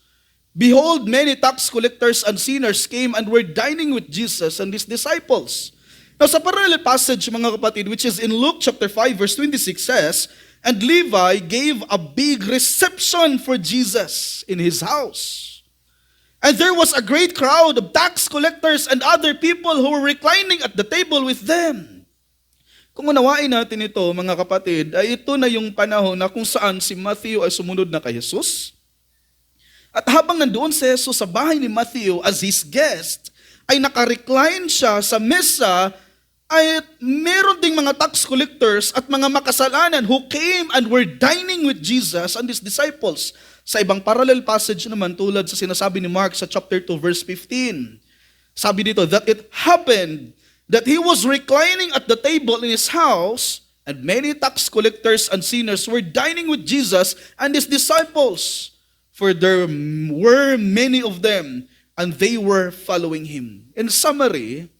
behold, many tax collectors and sinners came and were dining with Jesus and his disciples." Now sa parallel passage, mga kapatid, which is in Luke chapter 5 verse 26 says, "And Levi gave a big reception for Jesus in his house. And there was a great crowd of tax collectors and other people who were reclining at the table with them." Kung unawain natin ito, mga kapatid, ay ito na yung panahon na kung saan si Matthew ay sumunod na kay Jesus. At habang nandoon si Jesus sa bahay ni Matthew as his guest, ay nakarecline siya sa mesa, ay meron ding mga tax collectors at mga makasalanan who came and were dining with Jesus and his disciples. Sa ibang parallel passage naman, tulad sa sinasabi ni Mark sa chapter 2 verse 15, sabi dito, "That it happened that he was reclining at the table in his house, and many tax collectors and sinners were dining with Jesus and his disciples. For there were many of them, and they were following him." In summary,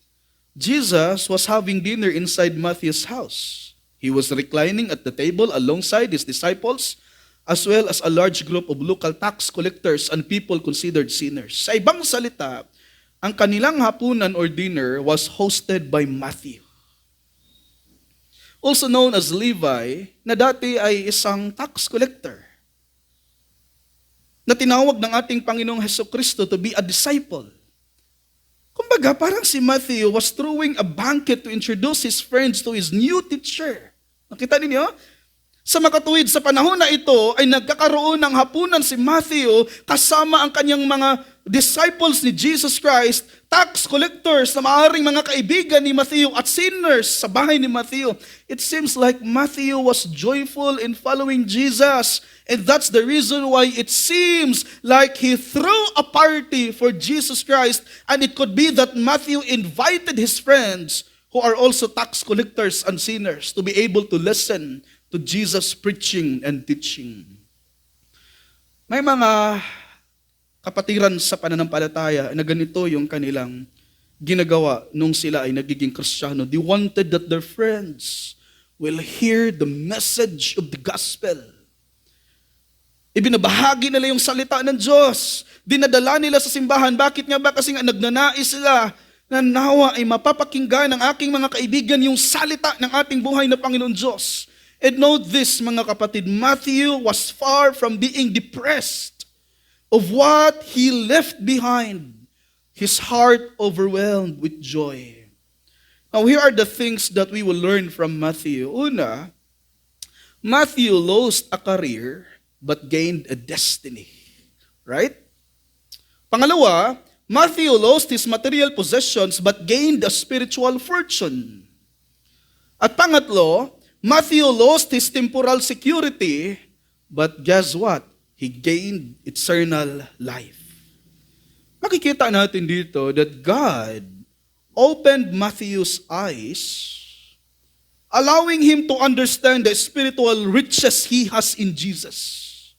Jesus was having dinner inside Matthew's house. He was reclining at the table alongside his disciples, as well as a large group of local tax collectors and people considered sinners. Sa ibang salita, ang kanilang hapunan or dinner was hosted by Matthew, also known as Levi, na dati ay isang tax collector, na tinawag ng ating Panginoong Hesukristo to be a disciple. Kumbaga, parang si Matthew was throwing a banquet to introduce his friends to his new teacher. Nakita ninyo? Sa makatuwid sa panahon na ito ay nagkakaroon ng hapunan si Matthew kasama ang kanyang mga disciples ni Jesus Christ, tax collectors na maaaring mga kaibigan ni Matthew at sinners sa bahay ni Matthew. It seems like Matthew was joyful in following Jesus, and that's the reason why it seems like he threw a party for Jesus Christ, and it could be that Matthew invited his friends who are also tax collectors and sinners to be able to listen to Jesus preaching and teaching. May mga kapatiran sa pananampalataya na ganito yung kanilang ginagawa nung sila ay nagiging Kristiyano. They wanted that their friends will hear the message of the gospel. Ibinabahagi nila yung salita ng Diyos. Dinadala nila sa simbahan. Bakit nga ba? Kasi nga nagnanais sila na nawa ay mapapakinggan ng aking mga kaibigan yung salita ng ating buhay na Panginoon Diyos. And note this, mga kapatid, Matthew was far from being depressed of what he left behind. His heart overwhelmed with joy. Now, here are the things that we will learn from Matthew. Una, Matthew lost a career but gained a destiny. Right? Pangalawa, Matthew lost his material possessions but gained a spiritual fortune. At pangatlo, Matthew lost his temporal security, but guess what? He gained eternal life. Makikita natin dito that God opened Matthew's eyes, allowing him to understand the spiritual riches he has in Jesus.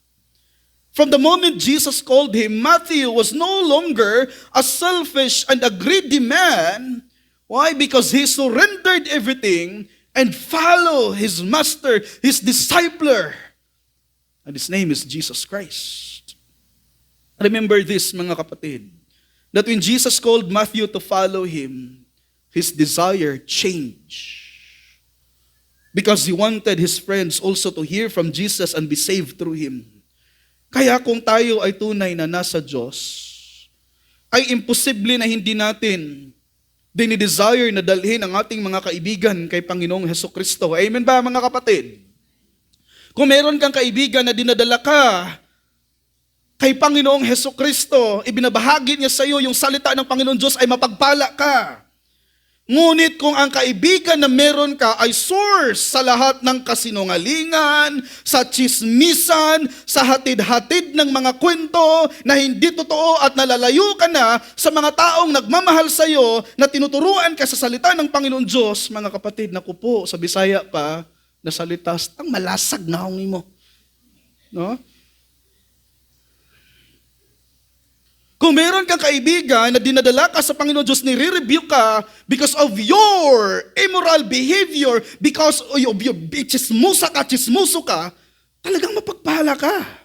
From the moment Jesus called him, Matthew was no longer a selfish and a greedy man. Why? Because he surrendered everything and follow his master, his discipler. And his name is Jesus Christ. Remember this, mga kapatid, that when Jesus called Matthew to follow him, his desire changed. Because he wanted his friends also to hear from Jesus and be saved through him. Kaya kung tayo ay tunay na nasa Diyos, ay imposible na hindi natin dinidesire na dalhin ang ating mga kaibigan kay Panginoong Hesukristo. Amen ba, mga kapatid? Kung meron kang kaibigan na dinadala ka kay Panginoong Hesukristo, ibinabahagi niya sa iyo yung salita ng Panginoon Diyos, ay mapagpala ka. Ngunit kung ang kaibigan na meron ka ay source sa lahat ng kasinungalingan, sa tsismisan, sa hatid-hatid ng mga kwento na hindi totoo at nalalayo ka na sa mga taong nagmamahal sa iyo na tinuturuan ka sa salita ng Panginoon Diyos, mga kapatid, naku po, sa Bisaya pa, na salita, ang malasag na mo. No? Kung meron kang kaibigan na dinadala ka sa Panginoon Diyos, nire-rebuke ka because of your immoral behavior, because of your chismuso ka, talagang mapagpala ka.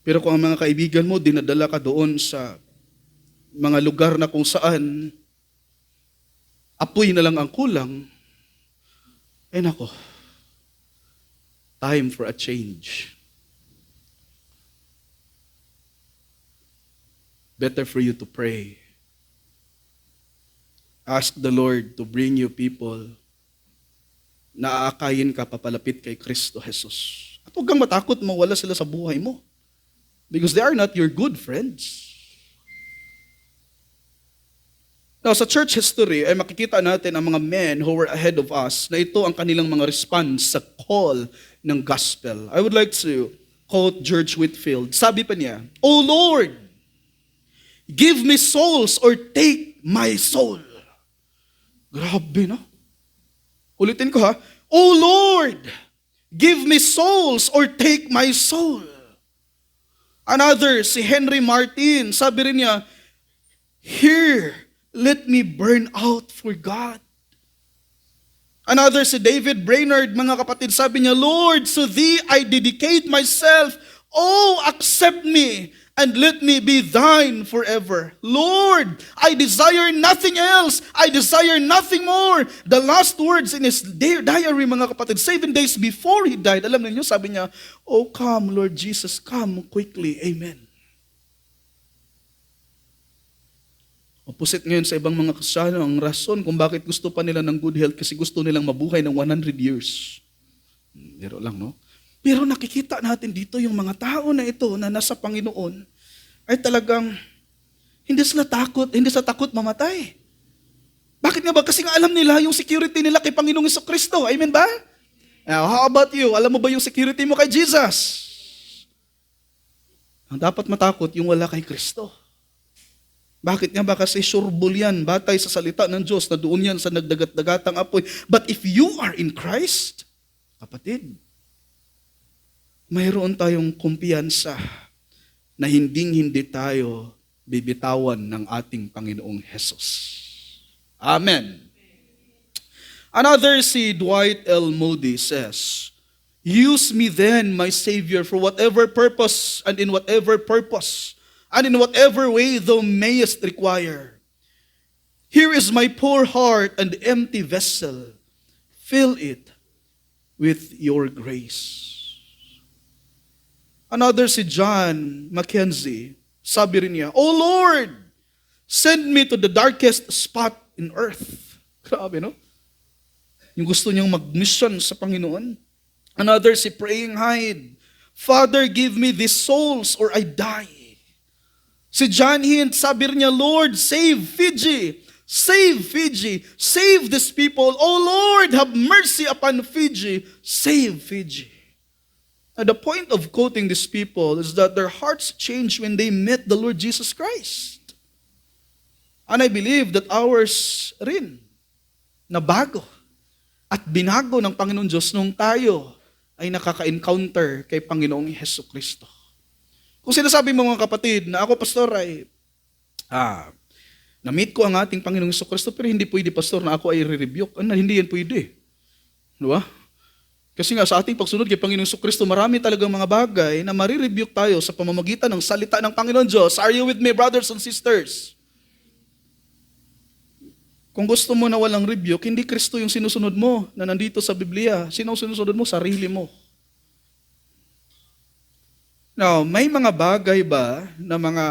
Pero kung ang mga kaibigan mo, dinadala ka doon sa mga lugar na kung saan apoy na lang ang kulang, nako, time for a change. Better for you to pray. Ask the Lord to bring you people na aakayin ka papalapit kay Kristo Jesus. At huwag kang matakot mawala sila sa buhay mo. Because they are not your good friends. Now, sa church history, ay makikita natin ang mga men who were ahead of us na ito ang kanilang mga response sa call ng gospel. I would like to quote George Whitefield. Sabi pa niya, "O Lord, give me souls or take my soul." Grabe, no? Ulitin ko ha. "O Lord, give me souls or take my soul." Another, si Henry Martin, sabi rin niya, "Here, let me burn out for God." Another, si David Brainerd, mga kapatid, sabi niya, "Lord, to Thee I dedicate myself. Oh, accept me and let me be Thine forever. Lord, I desire nothing else. I desire nothing more." The last words in his diary, mga kapatid, 7 days before he died, alam niyo, sabi niya, "Oh, come, Lord Jesus, come quickly. Amen." Opposite ngayon sa ibang mga Kristiyano, ang rason kung bakit gusto pa nila ng good health kasi gusto nilang mabuhay ng 100 years. Biro lang, no? Pero nakikita natin dito yung mga tao na ito na nasa Panginoon ay talagang hindi sila takot mamatay. Bakit nga ba? Kasi nga alam nila yung security nila kay Panginoong Jesucristo. Amen ba? Now, how about you? Alam mo ba yung security mo kay Jesus? Ang dapat matakot yung wala kay Kristo. Bakit nga ba? Kasi sureball yan, batay sa salita ng Diyos na doon yan sa nagdagat-dagatang apoy. But if you are in Christ, kapatid, mayroon tayong kumpiyansa na hindi tayo bibitawan ng ating Panginoong Hesus. Amen. Another, si Dwight L. Moody says, "Use me then, my Savior, for whatever purpose and in whatever way thou mayest require. Here is my poor heart and empty vessel. Fill it with your grace." Another, si John Mackenzie, sabi rin niya, "O Lord, send me to the darkest spot in earth." Grabe, no? Yung gusto niyang mag-mission sa Panginoon. Another, si Praying Hyde, "Father, give me these souls or I die." Si John Hint, sabi rin niya, "Lord, save Fiji. Save Fiji. Save these people. Oh Lord, have mercy upon Fiji. Save Fiji." And the point of quoting these people is that their hearts changed when they met the Lord Jesus Christ. And I believe that ours rin, na bago at binago ng Panginoon Diyos nung tayo ay nakaka-encounter kay Panginoong Jesucristo. Kung sinasabi mo, mga kapatid, na ako, pastor, ay na-meet ko ang ating Panginoong Jesucristo, pero hindi pwede, pastor, na ako ay re-rebuke. Hindi yan pwede. Diba? Kasi nga sa ating pagsunod kay Panginoong Jesucristo, marami talagang mga bagay na marirebuke tayo sa pamamagitan ng salita ng Panginoon Diyos. Are you with me, brothers and sisters? Kung gusto mo na walang rebuke, hindi Kristo yung sinusunod mo na nandito sa Biblia. Sino ang sinusunod mo? Sarili mo. Now, may mga bagay ba na mga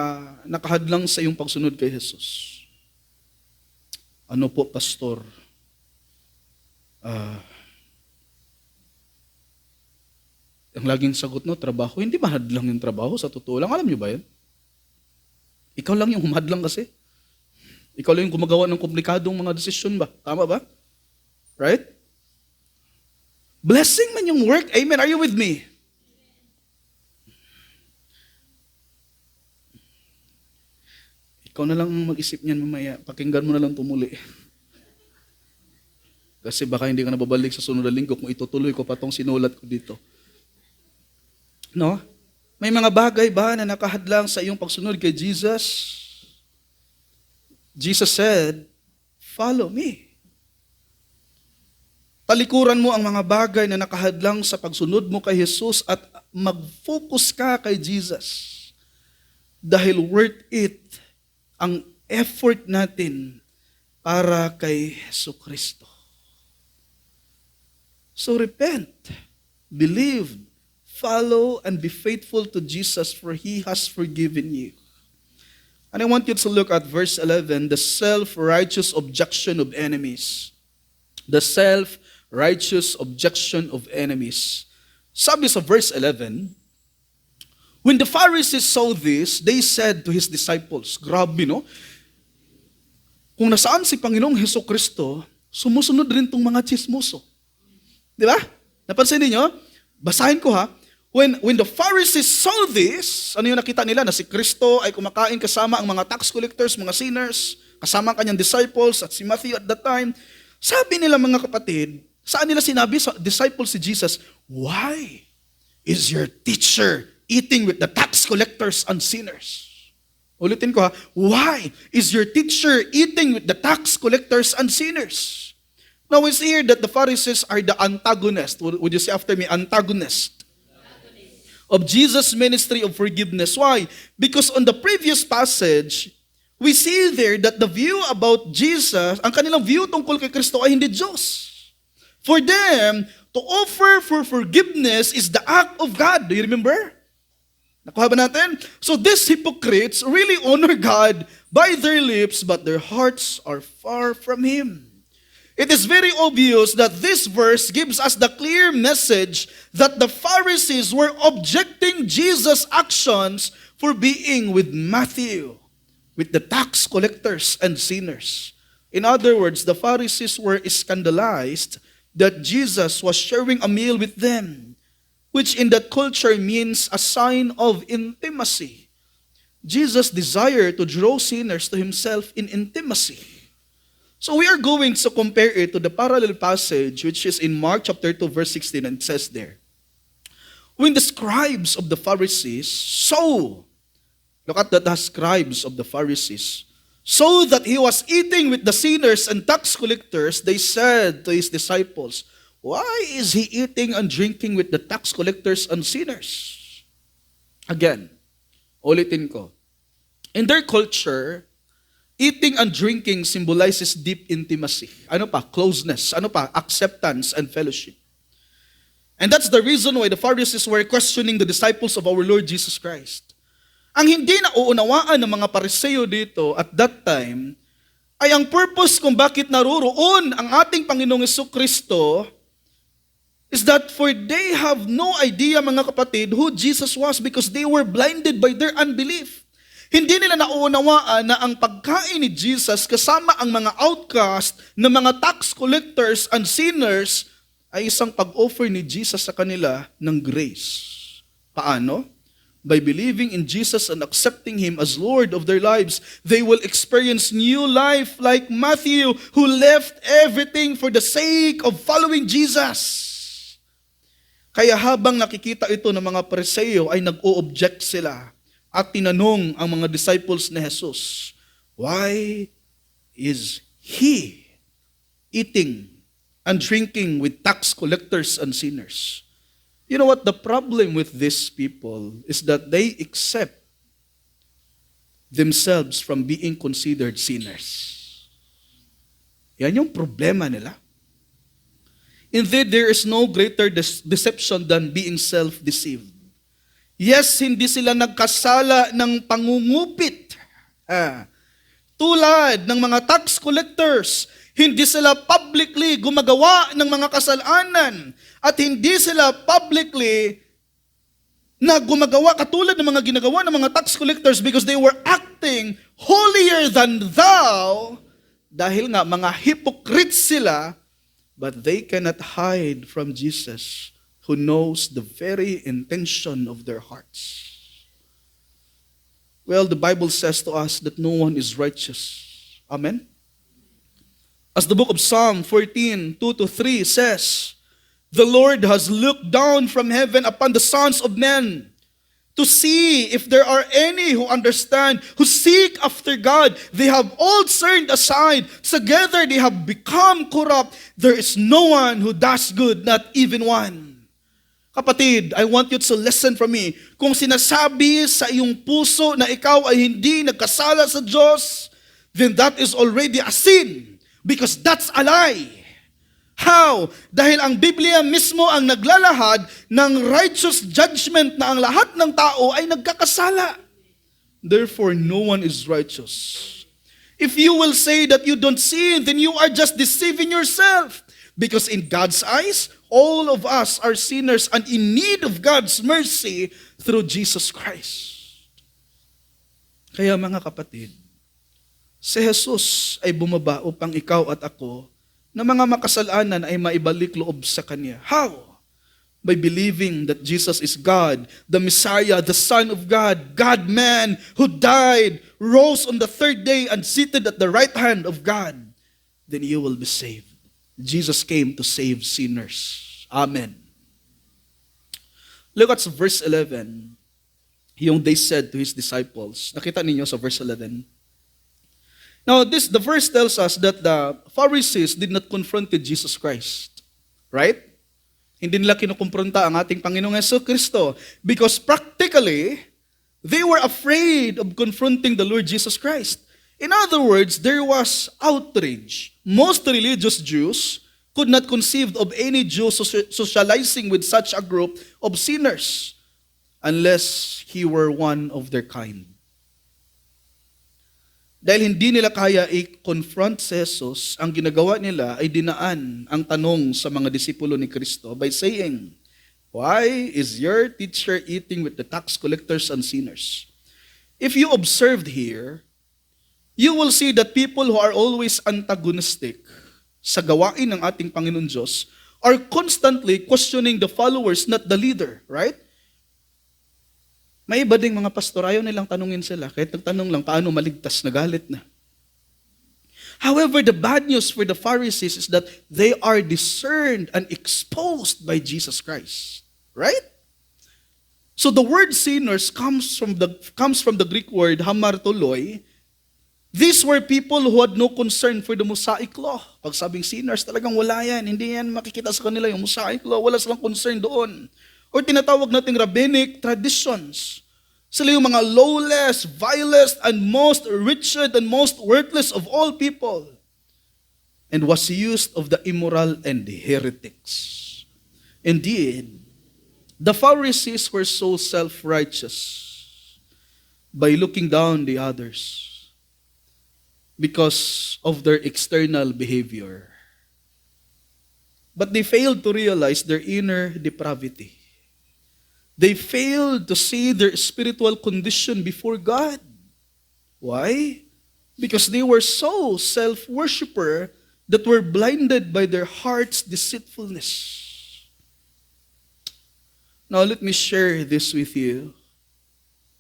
nakahadlang sa iyong pagsunod kay Jesus? Ano po, pastor? Ang laging sagot, no, trabaho. Hindi mahadlang yung trabaho, sa totoo lang. Alam niyo ba yan? Ikaw lang yung humadlang kasi. Ikaw lang yung gumagawa ng komplikadong mga desisyon ba? Tama ba? Right? Blessing man yung work. Amen. Are you with me? Ikaw na lang mag-isip niyan mamaya. Pakinggan mo na lang tumuli. Kasi baka hindi ka na babalik sa sunod na linggo kung itutuloy ko pa tong sinulat ko dito. No? May mga bagay ba na nakahadlang sa iyong pagsunod kay Jesus? Jesus said, "Follow me." Talikuran mo ang mga bagay na nakahadlang sa pagsunod mo kay Jesus at mag-focus ka kay Jesus. Dahil worth it ang effort natin para kay Jesucristo. So repent, believe, follow, and be faithful to Jesus, for He has forgiven you. And I want you to look at verse 11, the self-righteous objection of enemies. The self-righteous objection of enemies. Sabi sa verse 11, when the Pharisees saw this, they said to His disciples, grabe no? Kung nasaan si Panginoong Hesukristo, sumusunod rin tong mga chismoso. Di ba? Napansin niyo? Basahin ko ha. When the Pharisees saw this, ano yung nakita nila? Na si Kristo ay kumakain kasama ang mga tax collectors, mga sinners, kasama ang kanyang disciples at si Matthew at that time. Sabi nila mga kapatid, saan nila sinabi sa disciples si Jesus, "Why is your teacher eating with the tax collectors and sinners?" Ulitin ko ha, why is your teacher eating with the tax collectors and sinners? Now we see here that the Pharisees are the antagonist. Would you say after me, antagonist of Jesus' ministry of forgiveness. Why? Because on the previous passage, we see there that the view about Jesus, ang kanilang view tungkol kay Kristo ay hindi Diyos. For them, to offer for forgiveness is the act of God. Do you remember? Nakuha ba natin? So these hypocrites really honor God by their lips, but their hearts are far from Him. It is very obvious that this verse gives us the clear message that the Pharisees were objecting Jesus' actions for being with Matthew, with the tax collectors and sinners. In other words, the Pharisees were scandalized that Jesus was sharing a meal with them, which in that culture means a sign of intimacy. Jesus desired to draw sinners to Himself in intimacy. So we are going to compare it to the parallel passage which is in Mark chapter 2 verse 16, and it says there, when the scribes of the Pharisees saw, look at the scribes of the Pharisees, saw that He was eating with the sinners and tax collectors, they said to His disciples, "Why is He eating and drinking with the tax collectors and sinners?" Again, ulitin ko. In their culture, eating and drinking symbolizes deep intimacy. Ano pa? Closeness. Ano pa? Acceptance and fellowship. And that's the reason why the Pharisees were questioning the disciples of our Lord Jesus Christ. Ang hindi na uunawaan ng mga Pariseo dito at that time ay ang purpose kung bakit naroroon ang ating Panginoong Jesucristo is that for they have no idea, mga kapatid, who Jesus was because they were blinded by their unbelief. Hindi nila nauunawaan na ang pagkain ni Jesus kasama ang mga outcast na mga tax collectors and sinners ay isang pag-offer ni Jesus sa kanila ng grace. Paano? By believing in Jesus and accepting Him as Lord of their lives, they will experience new life like Matthew, who left everything for the sake of following Jesus. Kaya habang nakikita ito ng mga Pariseo ay nag-o-object sila. At tinanong ang mga disciples ni Jesus, why is He eating and drinking with tax collectors and sinners? You know what? The problem with these people is that they accept themselves from being considered sinners. Yan yung problema nila. Indeed, there is no greater deception than being self-deceived. Yes, hindi sila nagkasala ng pangungupit. Tulad ng mga tax collectors, hindi sila publicly gumagawa ng mga kasalanan at hindi sila publicly na gumagawa katulad ng mga ginagawa ng mga tax collectors because they were acting holier than thou dahil nga mga hypocrites sila, but they cannot hide from Jesus, who knows the very intention of their hearts. Well, the Bible says to us that no one is righteous. Amen? As the book of Psalm 14, 2-3 says, the Lord has looked down from heaven upon the sons of men to see if there are any who understand, who seek after God. They have all turned aside. Together they have become corrupt. There is no one who does good, not even one. Kapatid, I want you to listen from me. Kung sinasabi sa iyong puso na ikaw ay hindi nagkasala sa Diyos, then that is already a sin. Because that's a lie. How? Dahil ang Biblia mismo ang naglalahad ng righteous judgment na ang lahat ng tao ay nagkakasala. Therefore, no one is righteous. If you will say that you don't sin, then you are just deceiving yourself. Because in God's eyes, all of us are sinners and in need of God's mercy through Jesus Christ. Kaya mga kapatid, si Jesus ay bumaba upang ikaw at ako na mga makasalanan ay maibalik loob sa Kanya. How? By believing that Jesus is God, the Messiah, the Son of God, God-man, who died, rose on the third day, and seated at the right hand of God. Then you will be saved. Jesus came to save sinners. Amen. Look at verse 11. Yung they said to His disciples. Nakita ninyo sa verse 11? Now, the verse tells us that the Pharisees did not confront Jesus Christ. Right? Hindi nila kinukumpronta ang ating Panginoong Jesucristo because practically, they were afraid of confronting the Lord Jesus Christ. In other words, there was outrage. Most religious Jews could not conceive of any Jew socializing with such a group of sinners unless he were one of their kind. Dahil hindi nila kaya i-confront si Jesus, ang ginagawa nila ay dinaan ang tanong sa mga disipulo ni Kristo by saying, "Why is your teacher eating with the tax collectors and sinners?" If you observed here, you will see that people who are always antagonistic sa gawain ng ating Panginoon Diyos are constantly questioning the followers, not the leader, right? May iba ding mga pastor, ayaw nilang tanungin sila. Kahit nagtanong lang, paano maligtas, nagalit na. However, the bad news for the Pharisees is that they are discerned and exposed by Jesus Christ. Right? So the word sinners comes from the Greek word hamartoloi. These were people who had no concern for the Mosaic law. Pag sabing sinners, talagang wala yan. Hindi yan makikita sa kanila yung Mosaic law. Wala silang concern doon. Or tinatawag nating rabbinic traditions. Sila yung mga lowest, vilest, and most wretched and most worthless of all people. And was used of the immoral and the heretics. Indeed, the Pharisees were so self-righteous by looking down the others because of their external behavior. But they failed to realize their inner depravity. They failed to see their spiritual condition before God. Why? Because they were so self-worshipper that were blinded by their heart's deceitfulness. Now let me share this with you.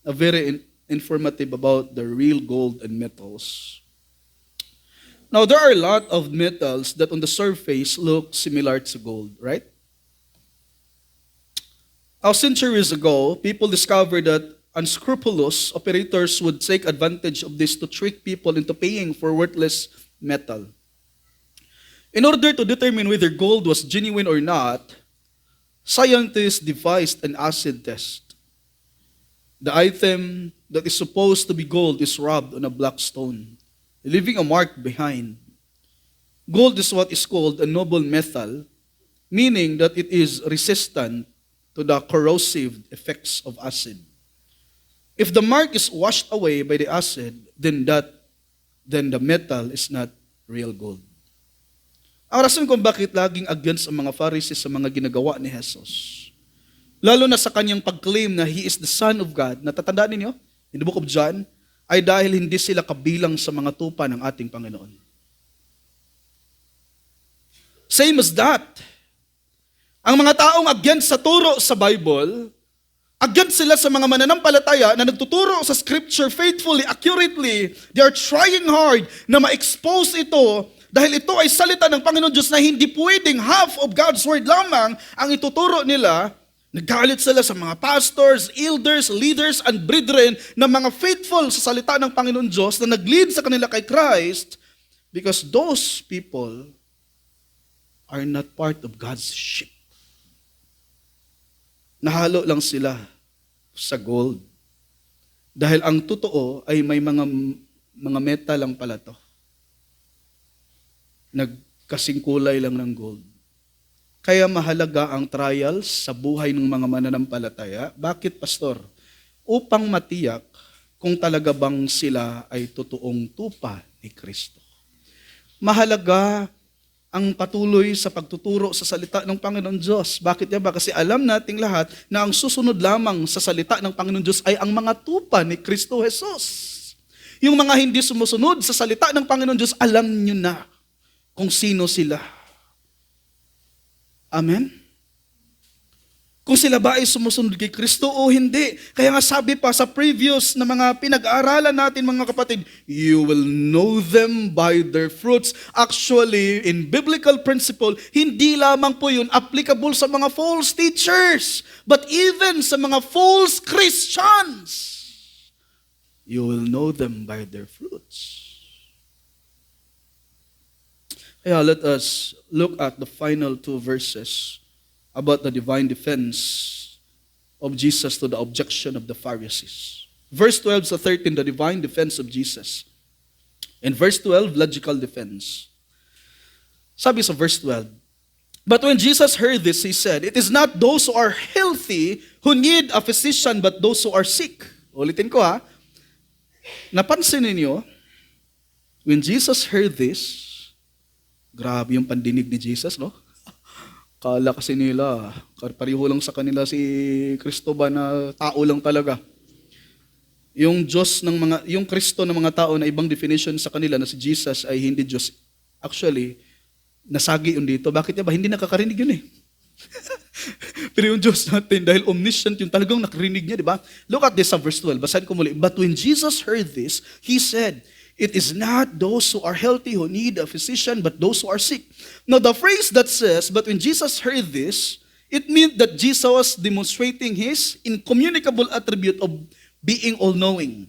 A very informative about the real gold and metals. Now there are a lot of metals that on the surface look similar to gold, right? Centuries ago, people discovered that unscrupulous operators would take advantage of this to trick people into paying for worthless metal. In order to determine whether gold was genuine or not, scientists devised an acid test. The item that is supposed to be gold is rubbed on a black stone, leaving a mark behind. Gold is what is called a noble metal, meaning that it is resistant to the corrosive effects of acid. If the mark is washed away by the acid, then the metal is not real gold. Ang rason kung bakit laging against ang mga Pharisees sa mga ginagawa ni Jesus, lalo na sa kanyang pag-claim na He is the Son of God, natatandaan ninyo, in the book of John, ay dahil hindi sila kabilang sa mga tupa ng ating Panginoon. Same as that, ang mga taong against sa turo sa Bible, against sila sa mga mananampalataya na nagtuturo sa Scripture faithfully, accurately, they are trying hard na ma-expose ito dahil ito ay salita ng Panginoon Diyos na hindi pwedeng half of God's Word lamang ang ituturo nila. Nagalit sila sa mga pastors, elders, leaders, and brethren na mga faithful sa salita ng Panginoon Diyos na nag-lead sa kanila kay Christ because those people are not part of God's sheep. Nahalo lang sila sa gold. Dahil ang totoo ay may mga metal lang pala to. Nagkasing kulay lang ng gold. Kaya mahalaga ang trials sa buhay ng mga mananampalataya. Bakit, Pastor? Upang matiyak kung talaga bang sila ay totoong tupa ni Kristo. Mahalaga ang patuloy sa pagtuturo sa salita ng Panginoon Diyos. Bakit yan ba? Kasi alam nating lahat na ang susunod lamang sa salita ng Panginoon Diyos ay ang mga tupa ni Kristo Jesus. Yung mga hindi sumusunod sa salita ng Panginoon Diyos, alam nyo na kung sino sila. Amen? Kung sila ba ay sumusunod kay Kristo o hindi. Kaya nga sabi pa sa previous na mga pinag-aaralan natin mga kapatid, you will know them by their fruits. Actually, in biblical principle, hindi lamang po yun applicable sa mga false teachers, but even sa mga false Christians. You will know them by their fruits. Kaya let us look at the final two verses about the divine defense of Jesus to the objection of the Pharisees. Verse 12 to 13, the divine defense of Jesus. In verse 12, logical defense. Sabi sa verse 12, but when Jesus heard this, he said, it is not those who are healthy who need a physician, but those who are sick. Ulitin ko ha. Napansin ninyo, when Jesus heard this, grabe yung pandinig ni Jesus, no? Kala kasi nila, pareho lang sa kanila si Kristo ba na tao lang talaga. Yung Diyos ng yung Kristo ng mga tao na ibang definition sa kanila na si Jesus ay hindi Diyos. Actually, nasagi yun dito. Bakit ba? Hindi nakakarinig yun eh. Pero yung Diyos natin, dahil omniscient yung talagang nakarinig niya, di ba? Look at this sa verse 12. Basahin ko muli. But when Jesus heard this, he said, it is not those who are healthy who need a physician, but those who are sick. Now, the phrase that says, but when Jesus heard this, it means that Jesus was demonstrating his incommunicable attribute of being all-knowing.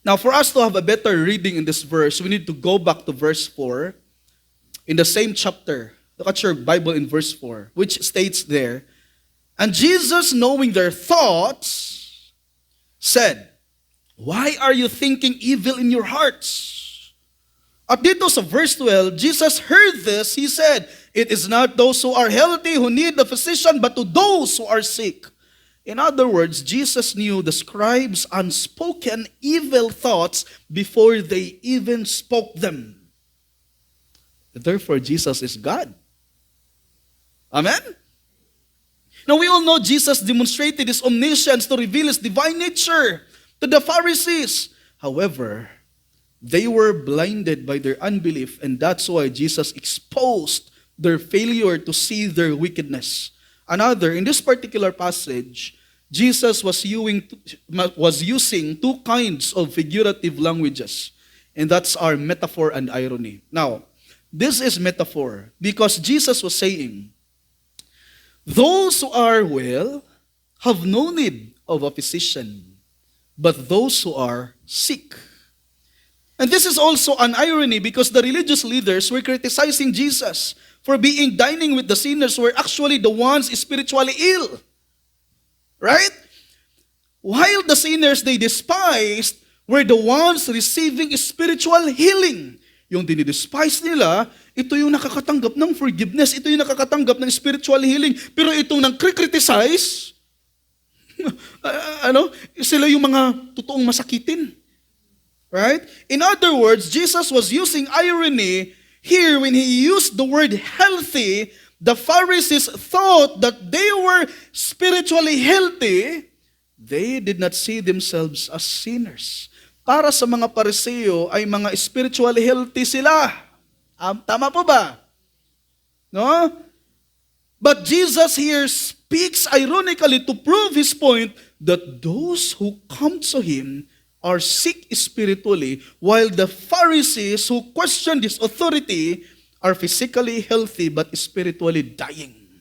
Now, for us to have a better reading in this verse, we need to go back to verse 4 in the same chapter. Look at your Bible in verse 4, which states there, and Jesus, knowing their thoughts, said, why are you thinking evil in your hearts? At dito sa verse 12, Jesus heard this, he said, it is not those who are healthy who need a physician, but to those who are sick. In other words, Jesus knew the scribes' unspoken evil thoughts before they even spoke them. Therefore, Jesus is God. Amen? Now, we all know Jesus demonstrated his omniscience to reveal his divine nature to the Pharisees. However, they were blinded by their unbelief, and that's why Jesus exposed their failure to see their wickedness. Another, in this particular passage, Jesus was using two kinds of figurative languages, and that's our metaphor and irony. Now, this is metaphor because Jesus was saying, those who are well have no need of a physician, but those who are sick. And this is also an irony because the religious leaders were criticizing Jesus for dining with the sinners who were actually the ones spiritually ill. Right? While the sinners they despised were the ones receiving spiritual healing. Yung dinidespise nila, ito yung nakakatanggap ng forgiveness, ito yung nakakatanggap ng spiritual healing. Pero itong nang criticize, sila yung mga totoong masakitin. Right? In other words, Jesus was using irony here when he used the word healthy. The Pharisees thought that they were spiritually healthy. They did not see themselves as sinners. Para sa mga Pariseo ay mga spiritually healthy sila. Tama po ba? No? But Jesus here speaks ironically to prove his point that those who come to him are sick spiritually, while the Pharisees who questioned his authority are physically healthy but spiritually dying.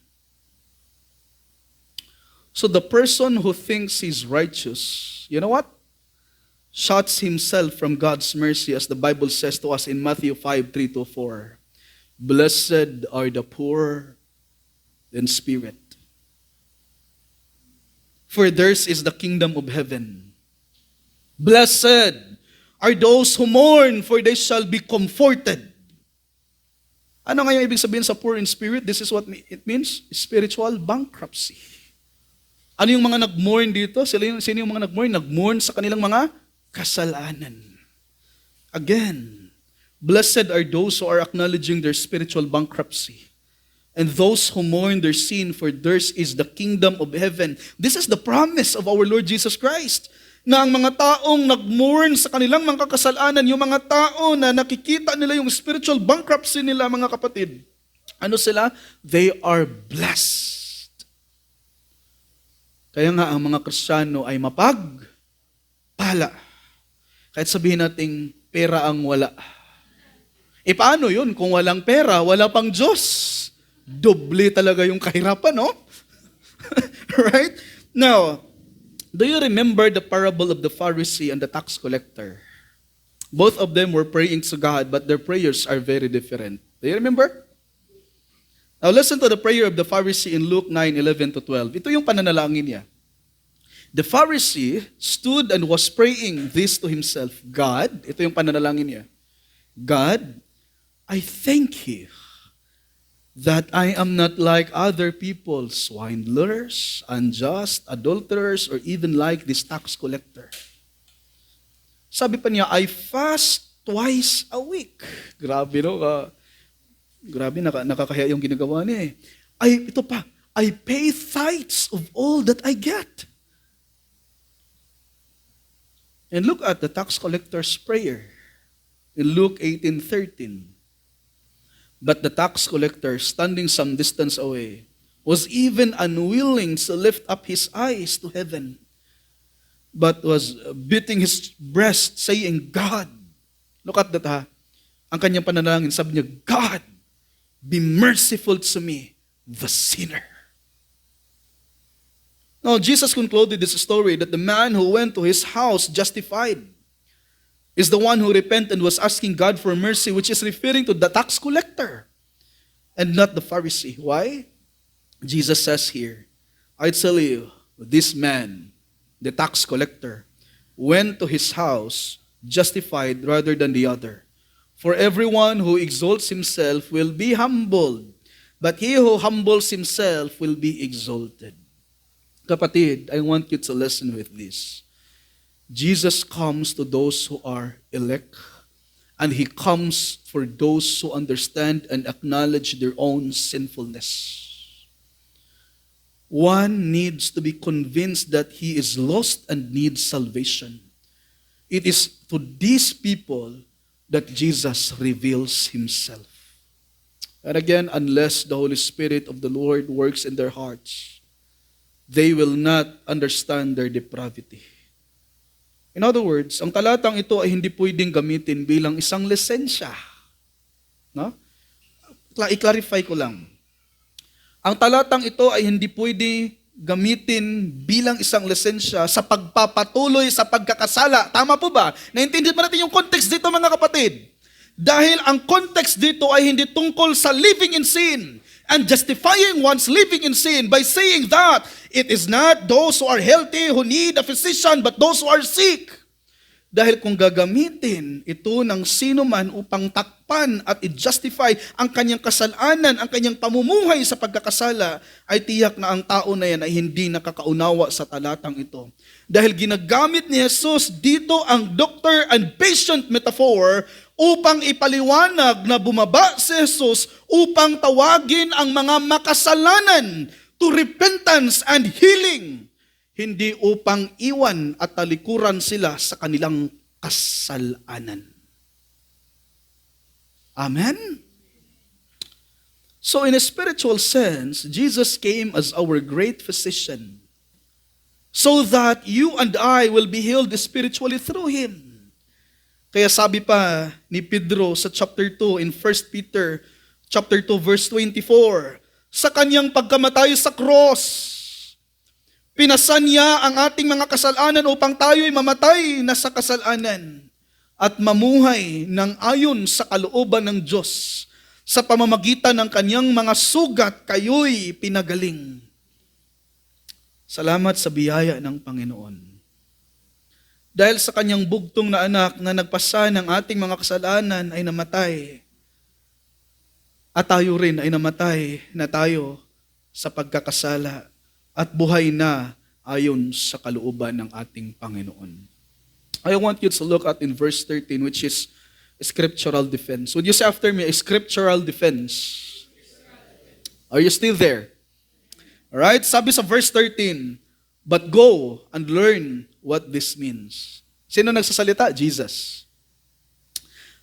So the person who thinks he's righteous, you know what? Shuts himself from God's mercy, as the Bible says to us in Matthew 5:3-4. Blessed are the poor in spirit, for theirs is the kingdom of heaven. Blessed are those who mourn, for they shall be comforted. Ano nga yung ibig sabihin sa poor in spirit? This is what it means, spiritual bankruptcy. Ano yung mga nag-mourn dito? Sino yung mga nag-mourn? Nag-mourn sa kanilang mga kasalanan. Again, blessed are those who are acknowledging their spiritual bankruptcy, and those who mourn their sin, for theirs is the kingdom of heaven. This is the promise of our Lord Jesus Christ, na ang mga taong nag-mourn sa kanilang mga kasalanan, yung mga tao na nakikita nila yung spiritual bankruptcy nila, mga kapatid, ano sila? They are blessed. Kaya nga ang mga Kristiyano ay mapagpala. Kahit sabihin nating pera ang wala. E paano yun? Kung walang pera, wala pang Diyos. Doble talaga yung kahirapan, no? Right? Now, do you remember the parable of the Pharisee and the tax collector? Both of them were praying to God, but their prayers are very different. Do you remember? Now listen to the prayer of the Pharisee in Luke 9:11-12. Ito yung pananalangin niya. The Pharisee stood and was praying this to himself. God, ito yung pananalangin niya. God, I thank you that I am not like other people, swindlers, unjust, adulterers, or even like this tax collector. Sabi pa niya, I fast twice a week. Grabe, no? Grabe, nakakahiya yung ginagawa niya eh. Ito pa, I pay tithes of all that I get. And look at the tax collector's prayer in Luke 18:13. But the tax collector, standing some distance away, was even unwilling to lift up his eyes to heaven, but was beating his breast, saying, God, look at that ha. Ang kanyang panalangin, sabi niya, God, be merciful to me, the sinner. Now, Jesus concluded this story that the man who went to his house justified is the one who repented and was asking God for mercy, which is referring to the tax collector and not the Pharisee. Why? Jesus says here, I tell you, this man, the tax collector, went to his house justified rather than the other. For everyone who exalts himself will be humbled, but he who humbles himself will be exalted. Kapatid, I want you to listen with this. Jesus comes to those who are elect, and He comes for those who understand and acknowledge their own sinfulness. One needs to be convinced that he is lost and needs salvation. It is to these people that Jesus reveals Himself. And again, unless the Holy Spirit of the Lord works in their hearts, they will not understand their depravity. In other words, ang talatang ito ay hindi pwedeng gamitin bilang isang lisensya. No? I-clarify ko lang. Ang talatang ito ay hindi pwede gamitin bilang isang lisensya sa pagpapatuloy sa pagkakasala. Tama po ba? Naintindihan ba natin yung context dito, mga kapatid? Dahil ang context dito ay hindi tungkol sa living in sin and justifying one's living in sin by saying that it is not those who are healthy who need a physician, but those who are sick. Dahil kung gagamitin ito ng sino man upang takpan at i-justify ang kanyang kasalanan, ang kanyang pamumuhay sa pagkakasala, ay tiyak na ang tao na yan ay hindi nakakaunawa sa talatang ito. Dahil ginagamit ni Jesus dito ang doctor and patient metaphor upang ipaliwanag na bumaba si Jesus upang tawagin ang mga makasalanan to repentance and healing, hindi upang iwan at talikuran sila sa kanilang kasalanan. Amen? So in a spiritual sense, Jesus came as our great physician so that you and I will be healed spiritually through Him. Kaya sabi pa ni Pedro sa chapter 2 in 1 Peter chapter 2 verse 24, sa kanyang pagkamatay sa cross, Pinasan niya ang ating mga kasalanan upang tayo'y mamatay na sa kasalanan at mamuhay ng ayon sa kalooban ng Diyos. Sa pamamagitan ng kanyang mga sugat, kayo'y pinagaling. Salamat sa biyaya ng Panginoon. Dahil sa kanyang bugtong na anak na nagpasa ng ating mga kasalanan ay namatay, at tayo rin ay namatay na tayo sa pagkakasala at buhay na ayon sa kalooban ng ating Panginoon. I want you to look at in verse 13, which is scriptural defense. Would you say after me, a scriptural defense? Are you still there? Alright, sabi sa verse 13, but go and learn what this means. Sino nagsasalita? Jesus.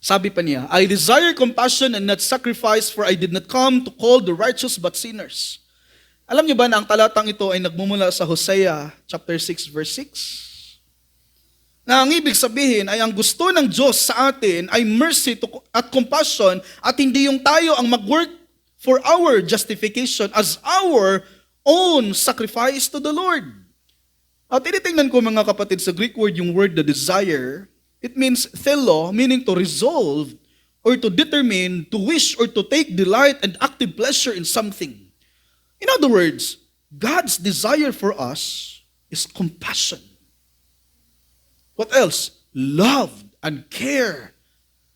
Sabi pa niya, I desire compassion and not sacrifice, for I did not come to call the righteous but sinners. Alam niyo ba na ang talatang ito ay nagmumula sa Hosea chapter 6 verse 6? Na ang ibig sabihin ay ang gusto ng Diyos sa atin ay mercy at compassion at hindi yung tayo ang mag-work for our justification as our own sacrifice to the Lord. At tinitingnan ko mga kapatid sa Greek word, yung word the desire, it means thelo, meaning to resolve or to determine, to wish or to take delight and active pleasure in something. In other words, God's desire for us is compassion. What else? Love and care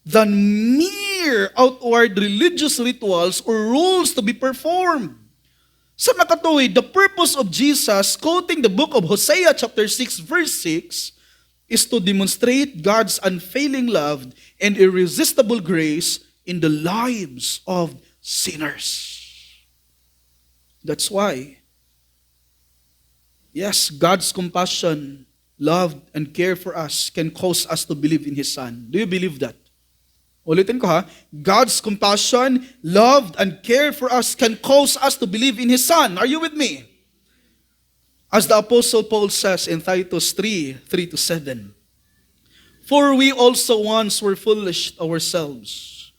than mere outward religious rituals or rules to be performed. Sa nakatuwid, the purpose of Jesus, quoting the book of Hosea chapter 6 verse 6, is to demonstrate God's unfailing love and irresistible grace in the lives of sinners. That's why, yes, God's compassion, love, and care for us can cause us to believe in His Son. Do you believe that? Ulitin ko ha, God's compassion, love, and care for us can cause us to believe in His Son. Are you with me? As the Apostle Paul says in Titus 3:3-7, for we also once were foolish ourselves,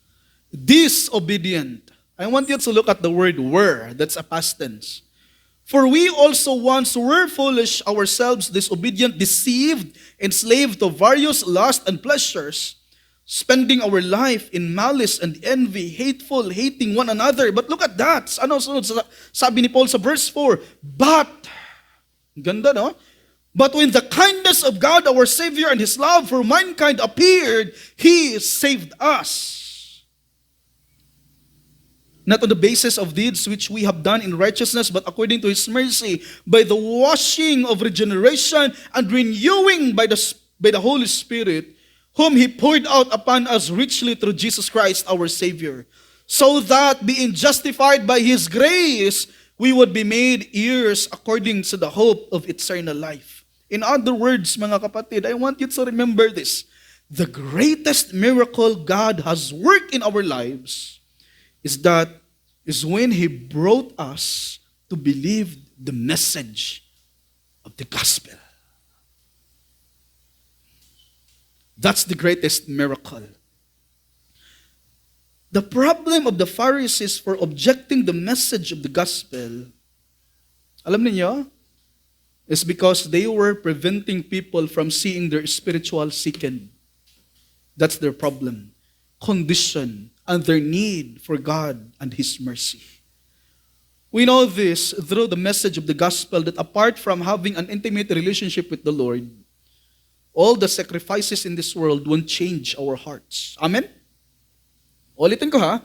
disobedient. I want you to look at the word were, that's a past tense. For we also once were foolish ourselves, disobedient, deceived, enslaved to various lusts and pleasures, spending our life in malice and envy, hateful, hating one another. But look at that. Ano sunod? Sabi ni Paul sa verse 4, but, ganda no? But when the kindness of God our Savior and His love for mankind appeared, He saved us. Not on the basis of deeds which we have done in righteousness, but according to His mercy, by the washing of regeneration and renewing by the Holy Spirit, whom He poured out upon us richly through Jesus Christ our Savior, so that being justified by His grace, we would be made heirs according to the hope of eternal life. In other words, mga kapatid, I want you to remember this. The greatest miracle God has worked in our lives is when He brought us to believe the message of the gospel. That's the greatest miracle. The problem of the Pharisees for objecting the message of the gospel, alam niyo, is because they were preventing people from seeing their spiritual sickened. That's their problem, condition, and their need for God and His mercy. We know this through the message of the gospel that apart from having an intimate relationship with the Lord, all the sacrifices in this world won't change our hearts. Amen? Ulitin ko ha.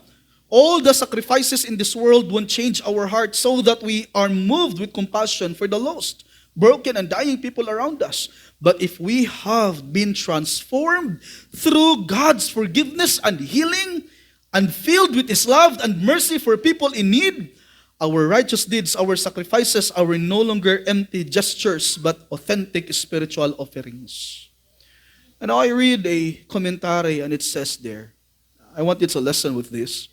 All the sacrifices in this world won't change our hearts so that we are moved with compassion for the lost, broken and dying people around us. But if we have been transformed through God's forgiveness and healing and filled with His love and mercy for people in need, our righteous deeds, our sacrifices are no longer empty gestures but authentic spiritual offerings. And now I read a commentary and it says there, I want you to listen with this.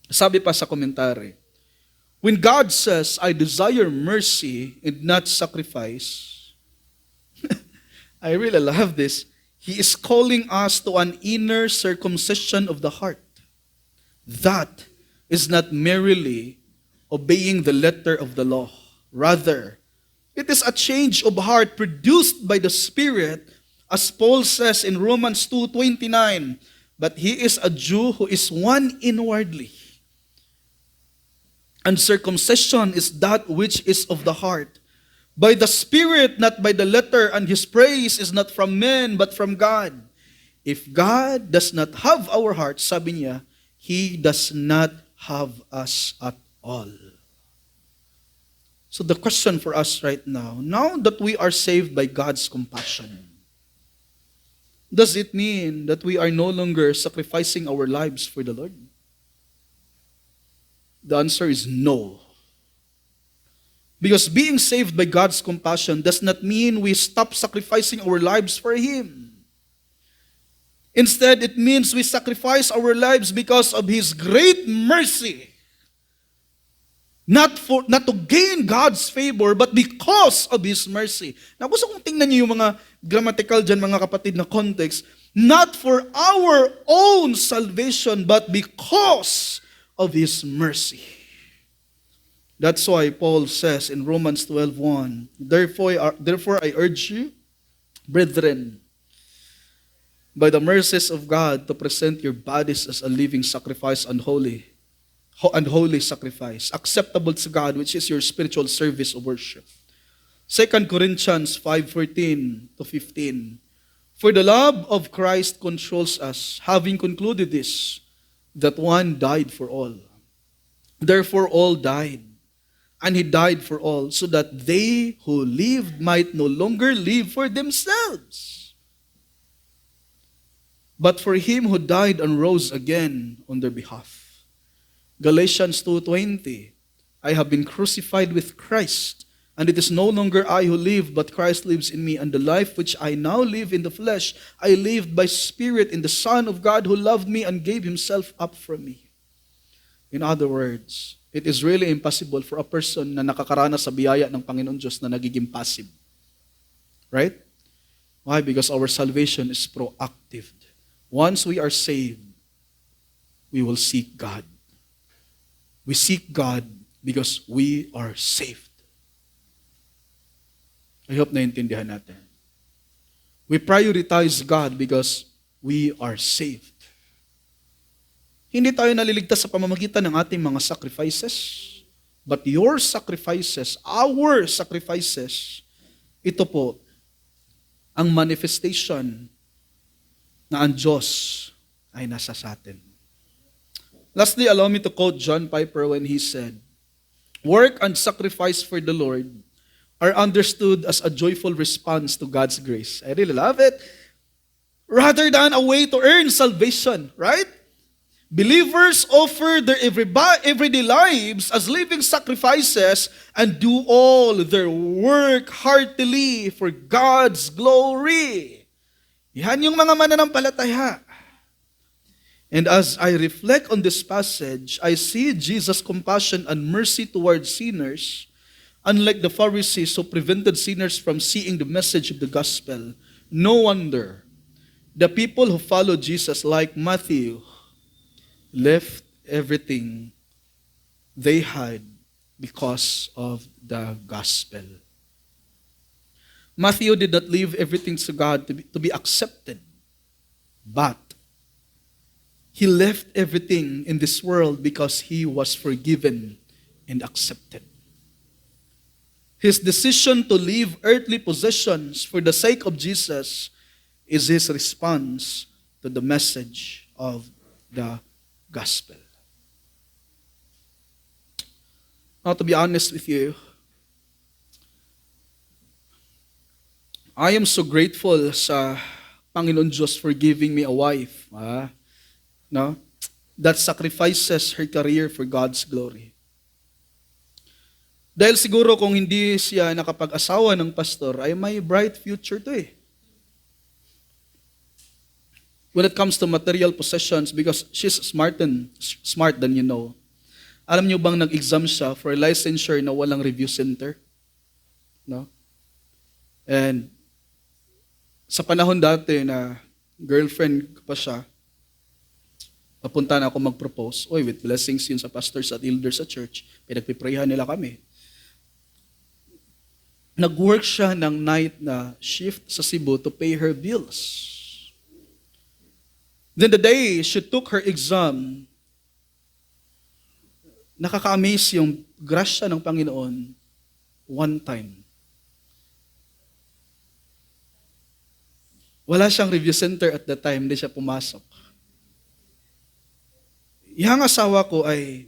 Sabi pa sa commentary, when God says, I desire mercy and not sacrifice, I really love this. He is calling us to an inner circumcision of the heart. That is not merely obeying the letter of the law. Rather, It is a change of heart produced by the Spirit, as Paul says in Romans 2:29, but he is a Jew who is one inwardly. And circumcision is that which is of the heart, by the Spirit, not by the letter, and his praise is not from men, but from God. If God does not have our hearts, sabi niya, He does not have us at all. So the question for us right now that we are saved by God's compassion, does it mean that we are no longer sacrificing our lives for the Lord? The answer is no. Because being saved by God's compassion does not mean we stop sacrificing our lives for Him. Instead, it means we sacrifice our lives because of His great mercy. Not to gain God's favor, but because of His mercy. Now, gusto kong tingnan niyo yung mga grammatical dyan, mga kapatid, na context. Not for our own salvation, but because of His mercy. That's why Paul says in Romans 12:1, Therefore I urge you, brethren, by the mercies of God, to present your bodies as a living sacrifice and holy sacrifice, acceptable to God, which is your spiritual service of worship. 2 Corinthians 5:14-15. For the love of Christ controls us, having concluded this, that one died for all. Therefore all died, and He died for all, so that they who lived might no longer live for themselves, but for Him who died and rose again on their behalf. Galatians 2:20, I have been crucified with Christ, and it is no longer I who live, but Christ lives in me, and the life which I now live in the flesh, I live by Spirit in the Son of God who loved me and gave Himself up for me. In other words, it is really impossible for a person na nakakaranas sa biyaya ng Panginoon Diyos na nagiging passive. Right? Why? Because our salvation is proactive. Once we are saved, we will seek God. We seek God because we are saved. I hope naintindihan natin. We prioritize God because we are saved. Hindi tayo naliligtas sa pamamagitan ng ating mga sacrifices, but your sacrifices, our sacrifices, ito po ang manifestation na ang Diyos ay nasa sa atin. Lastly, allow me to quote John Piper when he said, work and sacrifice for the Lord are understood as a joyful response to God's grace. I really love it. Rather than a way to earn salvation, right? Believers offer their everyday lives as living sacrifices and do all their work heartily for God's glory. Yan yung mga mananampalataya. And as I reflect on this passage, I see Jesus' compassion and mercy towards sinners, unlike the Pharisees who prevented sinners from seeing the message of the gospel. No wonder the people who followed Jesus, like Matthew, left everything they had because of the gospel. Matthew did not leave everything to God to be accepted, but he left everything in this world because he was forgiven and accepted. His decision to leave earthly possessions for the sake of Jesus is his response to the message of the gospel. Now, to be honest with you, I am so grateful sa Panginoon Diyos for giving me a wife that sacrifices her career for God's glory. Dahil siguro kung hindi siya nakapag-asawa ng pastor, ay may bright future to eh. When it comes to material possessions, because she's smart than you know. Alam niyo bang nag-exam siya for a licensure na walang review center? No? And sa panahon dati na girlfriend ko pa siya, papunta na ako mag-propose. Oy, with blessings yun sa pastors at elders sa church. Pinagpiprayahan nila kami. nag-work siya ng night na shift sa Cebu to pay her bills. Then the day she took her exam, nakaka-amaze yung grasya ng Panginoon one time. Wala siyang review center at the time, hindi siya pumasok. Yang asawa ko ay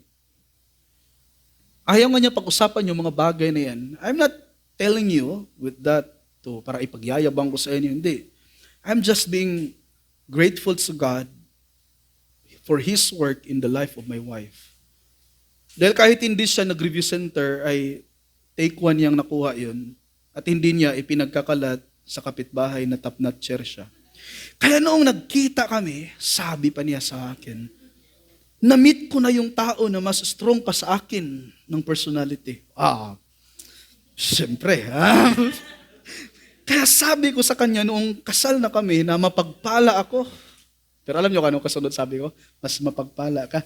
ayaw nga niya pag-usapan yung mga bagay na yan. I'm not telling you with that para ipagyayabang ko sa inyo. Hindi. I'm just being grateful to God for His work in the life of my wife. Dahil kahit hindi siya nag-review center, ay take one niyang nakuha yun at hindi niya ipinagkakalat sa kapitbahay na top-notcher siya. Kaya noong nagkita kami, sabi pa niya sa akin, na-meet ko na yung tao na mas strong pa sa akin ng personality. Siyempre, Kaya sabi ko sa kanya noong kasal na kami na mapagpala ako. Pero alam niyo kung anong kasunod sabi ko? Mas mapagpala ka.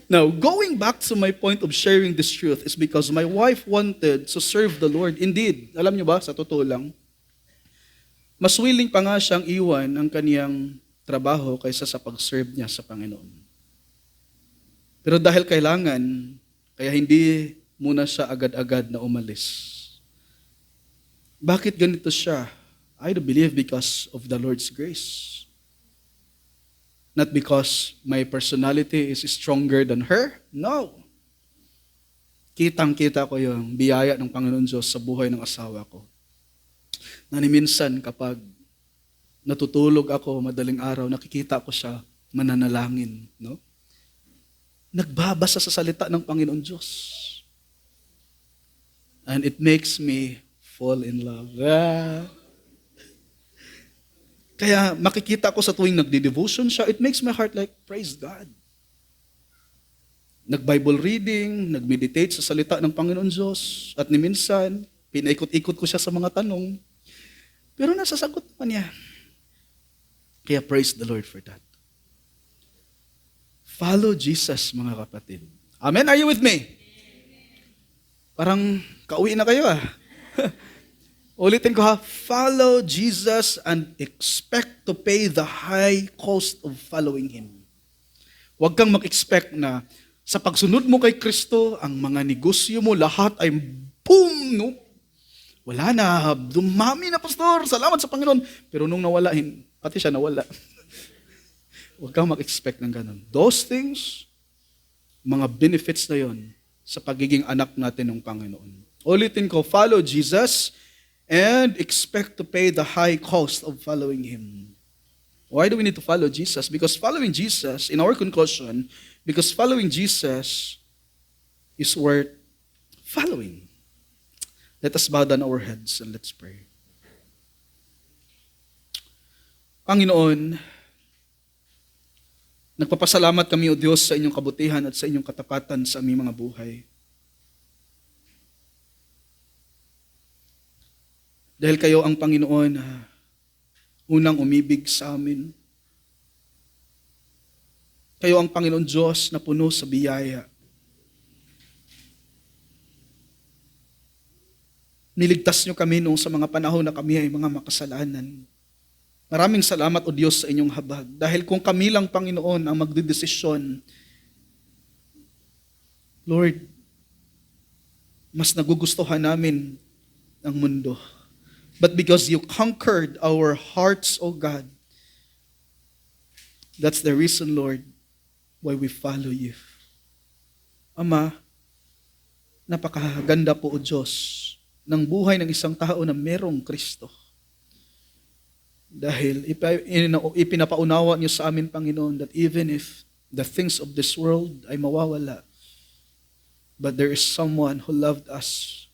Now, going back to my point of sharing this truth is because my wife wanted to serve the Lord. Indeed, alam niyo ba, sa totoo lang, mas willing pa nga siyang iwan ang kaniyang trabaho kaysa sa pag-serve niya sa Panginoon. Pero dahil kailangan, kaya hindi muna siya agad-agad na umalis. Bakit ganito siya? I do believe because of the Lord's grace. Not because my personality is stronger than her. No. Kitang-kita ko yung biyaya ng Panginoon Diyos sa buhay ng asawa ko. Na minsan kapag natutulog ako madaling araw, nakikita ko siya mananalangin. No? Nagbabasa sa salita ng Panginoon Diyos. And it makes me fall in love. Kaya makikita ko sa tuwing nagdi-devotion siya, it makes my heart like, praise God. Nag-Bible reading, nag-meditate sa salita ng Panginoon Diyos, at ni minsan, pinaikot-ikot ko siya sa mga tanong. Pero nasasagot naman niya. Kaya praise the Lord for that. Follow Jesus, mga kapatid. Amen? Are you with me? Parang kauwi na kayo Ulitin ko follow Jesus and expect to pay the high cost of following Him. Huwag kang mag-expect na sa pagsunod mo kay Kristo, ang mga negosyo mo, lahat ay boom, no? Wala na, dumami na pastor, salamat sa Panginoon. Pero nung nawala, pati siya nawala. Huwag kang mag-expect ng ganun. Those things, mga benefits na yon sa pagiging anak natin ng Panginoon. Ulitin ko, follow Jesus and expect to pay the high cost of following Him. Why do we need to follow Jesus? Because following Jesus, in our conclusion, because following Jesus is worth following. Let us bow down our heads and let's pray. Panginoon, nagpapasalamat kami, O Diyos, sa inyong kabutihan at sa inyong katapatan sa aming mga buhay. Dahil kayo ang Panginoon unang umibig sa amin. Kayo ang Panginoon Diyos na puno sa biyaya. Niligtas niyo kami noong sa mga panahon na kami ay mga makasalanan. Maraming salamat, O Diyos, sa inyong habag. Dahil kung kami lang, Panginoon, ang magdedesisyon, Lord, mas nagugustuhan namin ang mundo. But because you conquered our hearts, O God, that's the reason, Lord, why we follow you. Ama, napakaganda po, O Diyos, ng buhay ng isang tao na merong Kristo. Dahil ipinapaunawa niyo sa amin, Panginoon, that even if the things of this world ay mawawala, but there is someone who loved us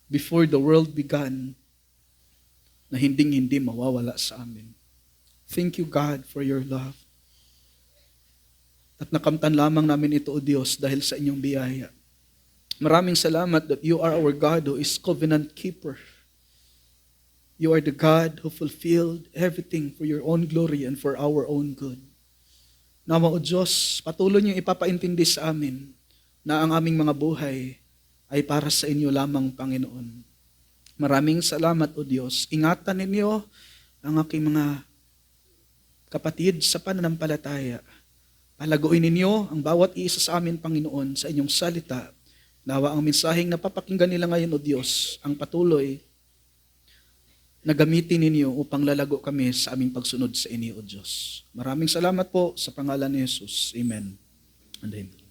before the world began, na hinding-hindi mawawala sa amin. Thank you, God, for your love. At nakamtan lamang namin ito, O Diyos, dahil sa inyong biyaya. Maraming salamat that you are our God who is covenant keeper. You are the God who fulfilled everything for your own glory and for our own good. Nawa, O Diyos, patuloy niyong ipapaintindi sa amin na ang aming mga buhay ay para sa inyo lamang, Panginoon. Maraming salamat, O Diyos. Ingatan ninyo ang aking mga kapatid sa pananampalataya. Palaguin ninyo ang bawat isa sa amin, Panginoon, sa inyong salita. Nawa ang mensaheng napapakinggan nila ngayon, O Diyos, ang patuloy na gamitin ninyo upang lalago kami sa aming pagsunod sa inyo, O Diyos. Maraming salamat po sa pangalan ni Jesus. Amen and amen.